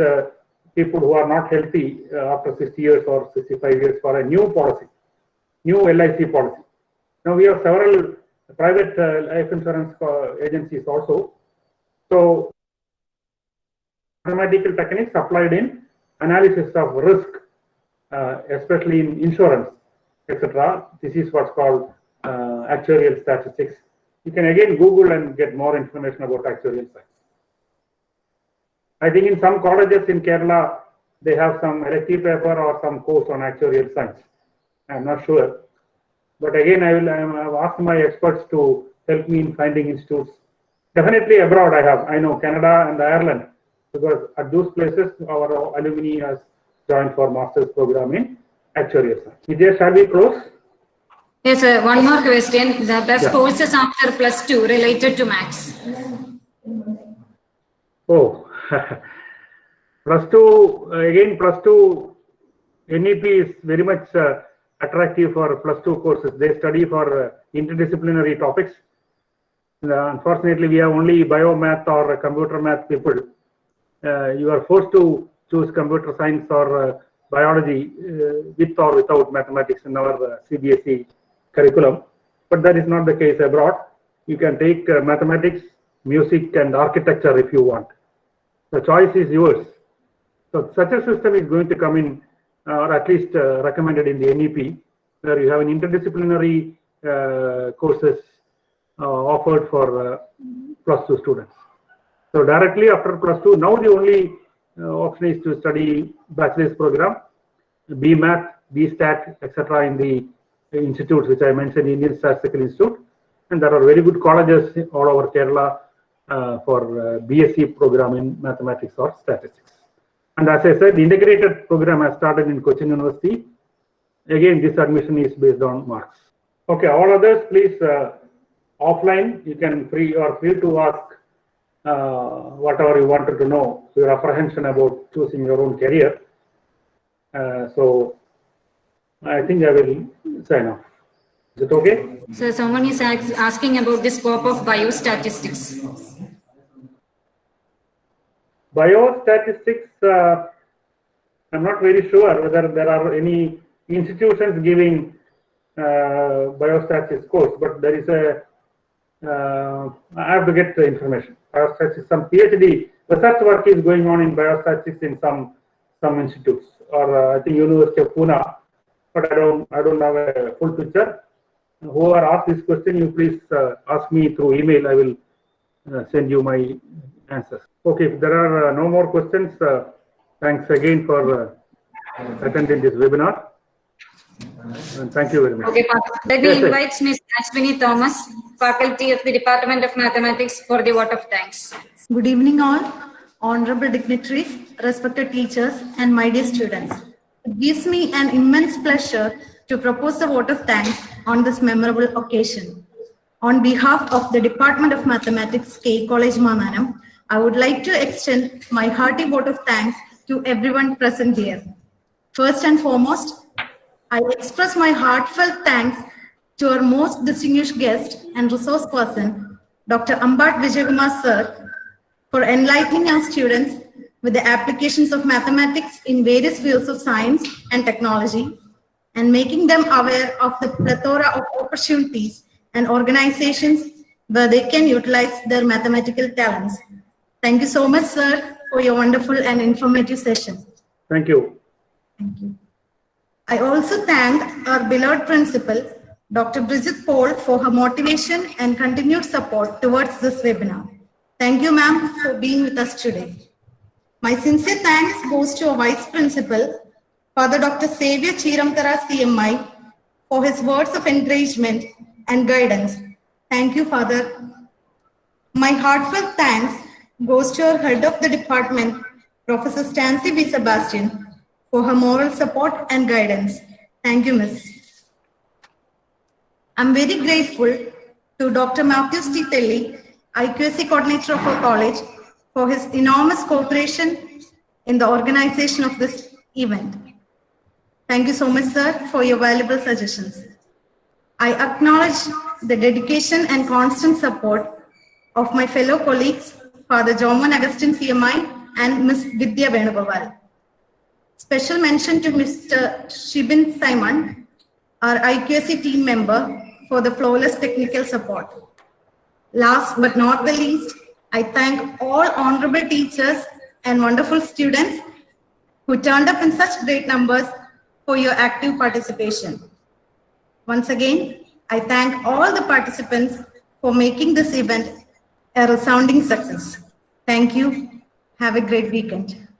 S6: people who are not healthy after 60 years or 65 years for a new policy, new LIC policy. Now we have several private life insurance agencies also. So mathematical techniques applied in analysis of risk, especially in insurance, etc. This is what's called actuarial statistics. You can again Google and get more information about actuarial science. I think in some colleges in Kerala, they have some elective paper or some course on actuarial science. I'm not sure. But again, I've asked my experts to help me in finding institutes. Definitely abroad I know Canada and Ireland, because at those places our alumni has joined for master's program in actuarial science. Vijay, shall we close?
S1: Yes, sir. One more question. The best courses after +2 related to maths.
S6: Oh, +2, again, +2 NEP is very much attractive for +2 courses. They study for interdisciplinary topics. Unfortunately, we have only biomath or computer math people. You are forced to choose computer science or biology with or without mathematics in our CBSE curriculum. But that is not the case abroad. You can take mathematics, music, and architecture if you want. The choice is yours. So such a system is going to come in, or at least recommended in the NEP, where you have an interdisciplinary courses offered for +2 students. So directly after +2, now the only option is to study bachelor's program, BMath, BStat, etc. in the institutes which I mentioned, Indian Statistical Institute, and there are very good colleges all over Kerala for BSc program in mathematics or statistics. And as I said, the integrated program has started in Cochin University. Again, this admission is based on marks. Okay, all others, please offline. You can free to ask whatever you wanted to know, your apprehension about choosing your own career. So I think I will sign off. Is it okay?
S1: So someone is asking about the scope of biostatistics.
S6: Biostatistics, I'm not very sure whether there are any institutions giving biostatistics course, but there is a, I have to get the information. Biostatistics, some PhD research work is going on in biostatistics in some institutes, or I think University of Pune, but I don't have a full picture. Whoever asked this question, you please ask me through email. I will send you my answers. Okay, if there are no more questions, thanks again for attending this webinar. And thank you very much.
S1: Okay, let me invite Ms. Ashwini Thomas, faculty of the Department of Mathematics, for the vote of thanks.
S7: Good evening all, honorable dignitaries, respected teachers, and my dear students. It gives me an immense pleasure to propose a vote of thanks on this memorable occasion. On behalf of the Department of Mathematics, K College Mamanam, I would like to extend my hearty vote of thanks to everyone present here. First and foremost, I express my heartfelt thanks to our most distinguished guest and resource person, Dr. Ambat Vijaykumar sir, for enlightening our students with the applications of mathematics in various fields of science and technology, and making them aware of the plethora of opportunities and organizations where they can utilize their mathematical talents. Thank you so much, sir, for your wonderful and informative session.
S6: Thank you.
S7: Thank you. I also thank our beloved principal, Dr. Bridget Paul, for her motivation and continued support towards this webinar. Thank you, ma'am, for being with us today. My sincere thanks goes to our Vice Principal, Father Dr. Xavier Chiramthara CMI, for his words of encouragement and guidance. Thank you, Father. My heartfelt thanks goes to our head of the department, Professor Stancy B. Sebastian, for her moral support and guidance. Thank you, Miss. I'm very grateful to Dr. Matthew T. Telly, IQAC coordinator of our college, for his enormous cooperation in the organization of this event. Thank you so much, sir, for your valuable suggestions. I acknowledge the dedication and constant support of my fellow colleagues, Father John Augustine CMI and Ms. Vidya Venugopal. Special mention to Mr. Shibin Simon, our IQAC team member, for the flawless technical support. Last but not the least, I thank all honorable teachers and wonderful students who turned up in such great numbers for your active participation. Once again, I thank all the participants for making this event a resounding success. Thank you. Have a great weekend.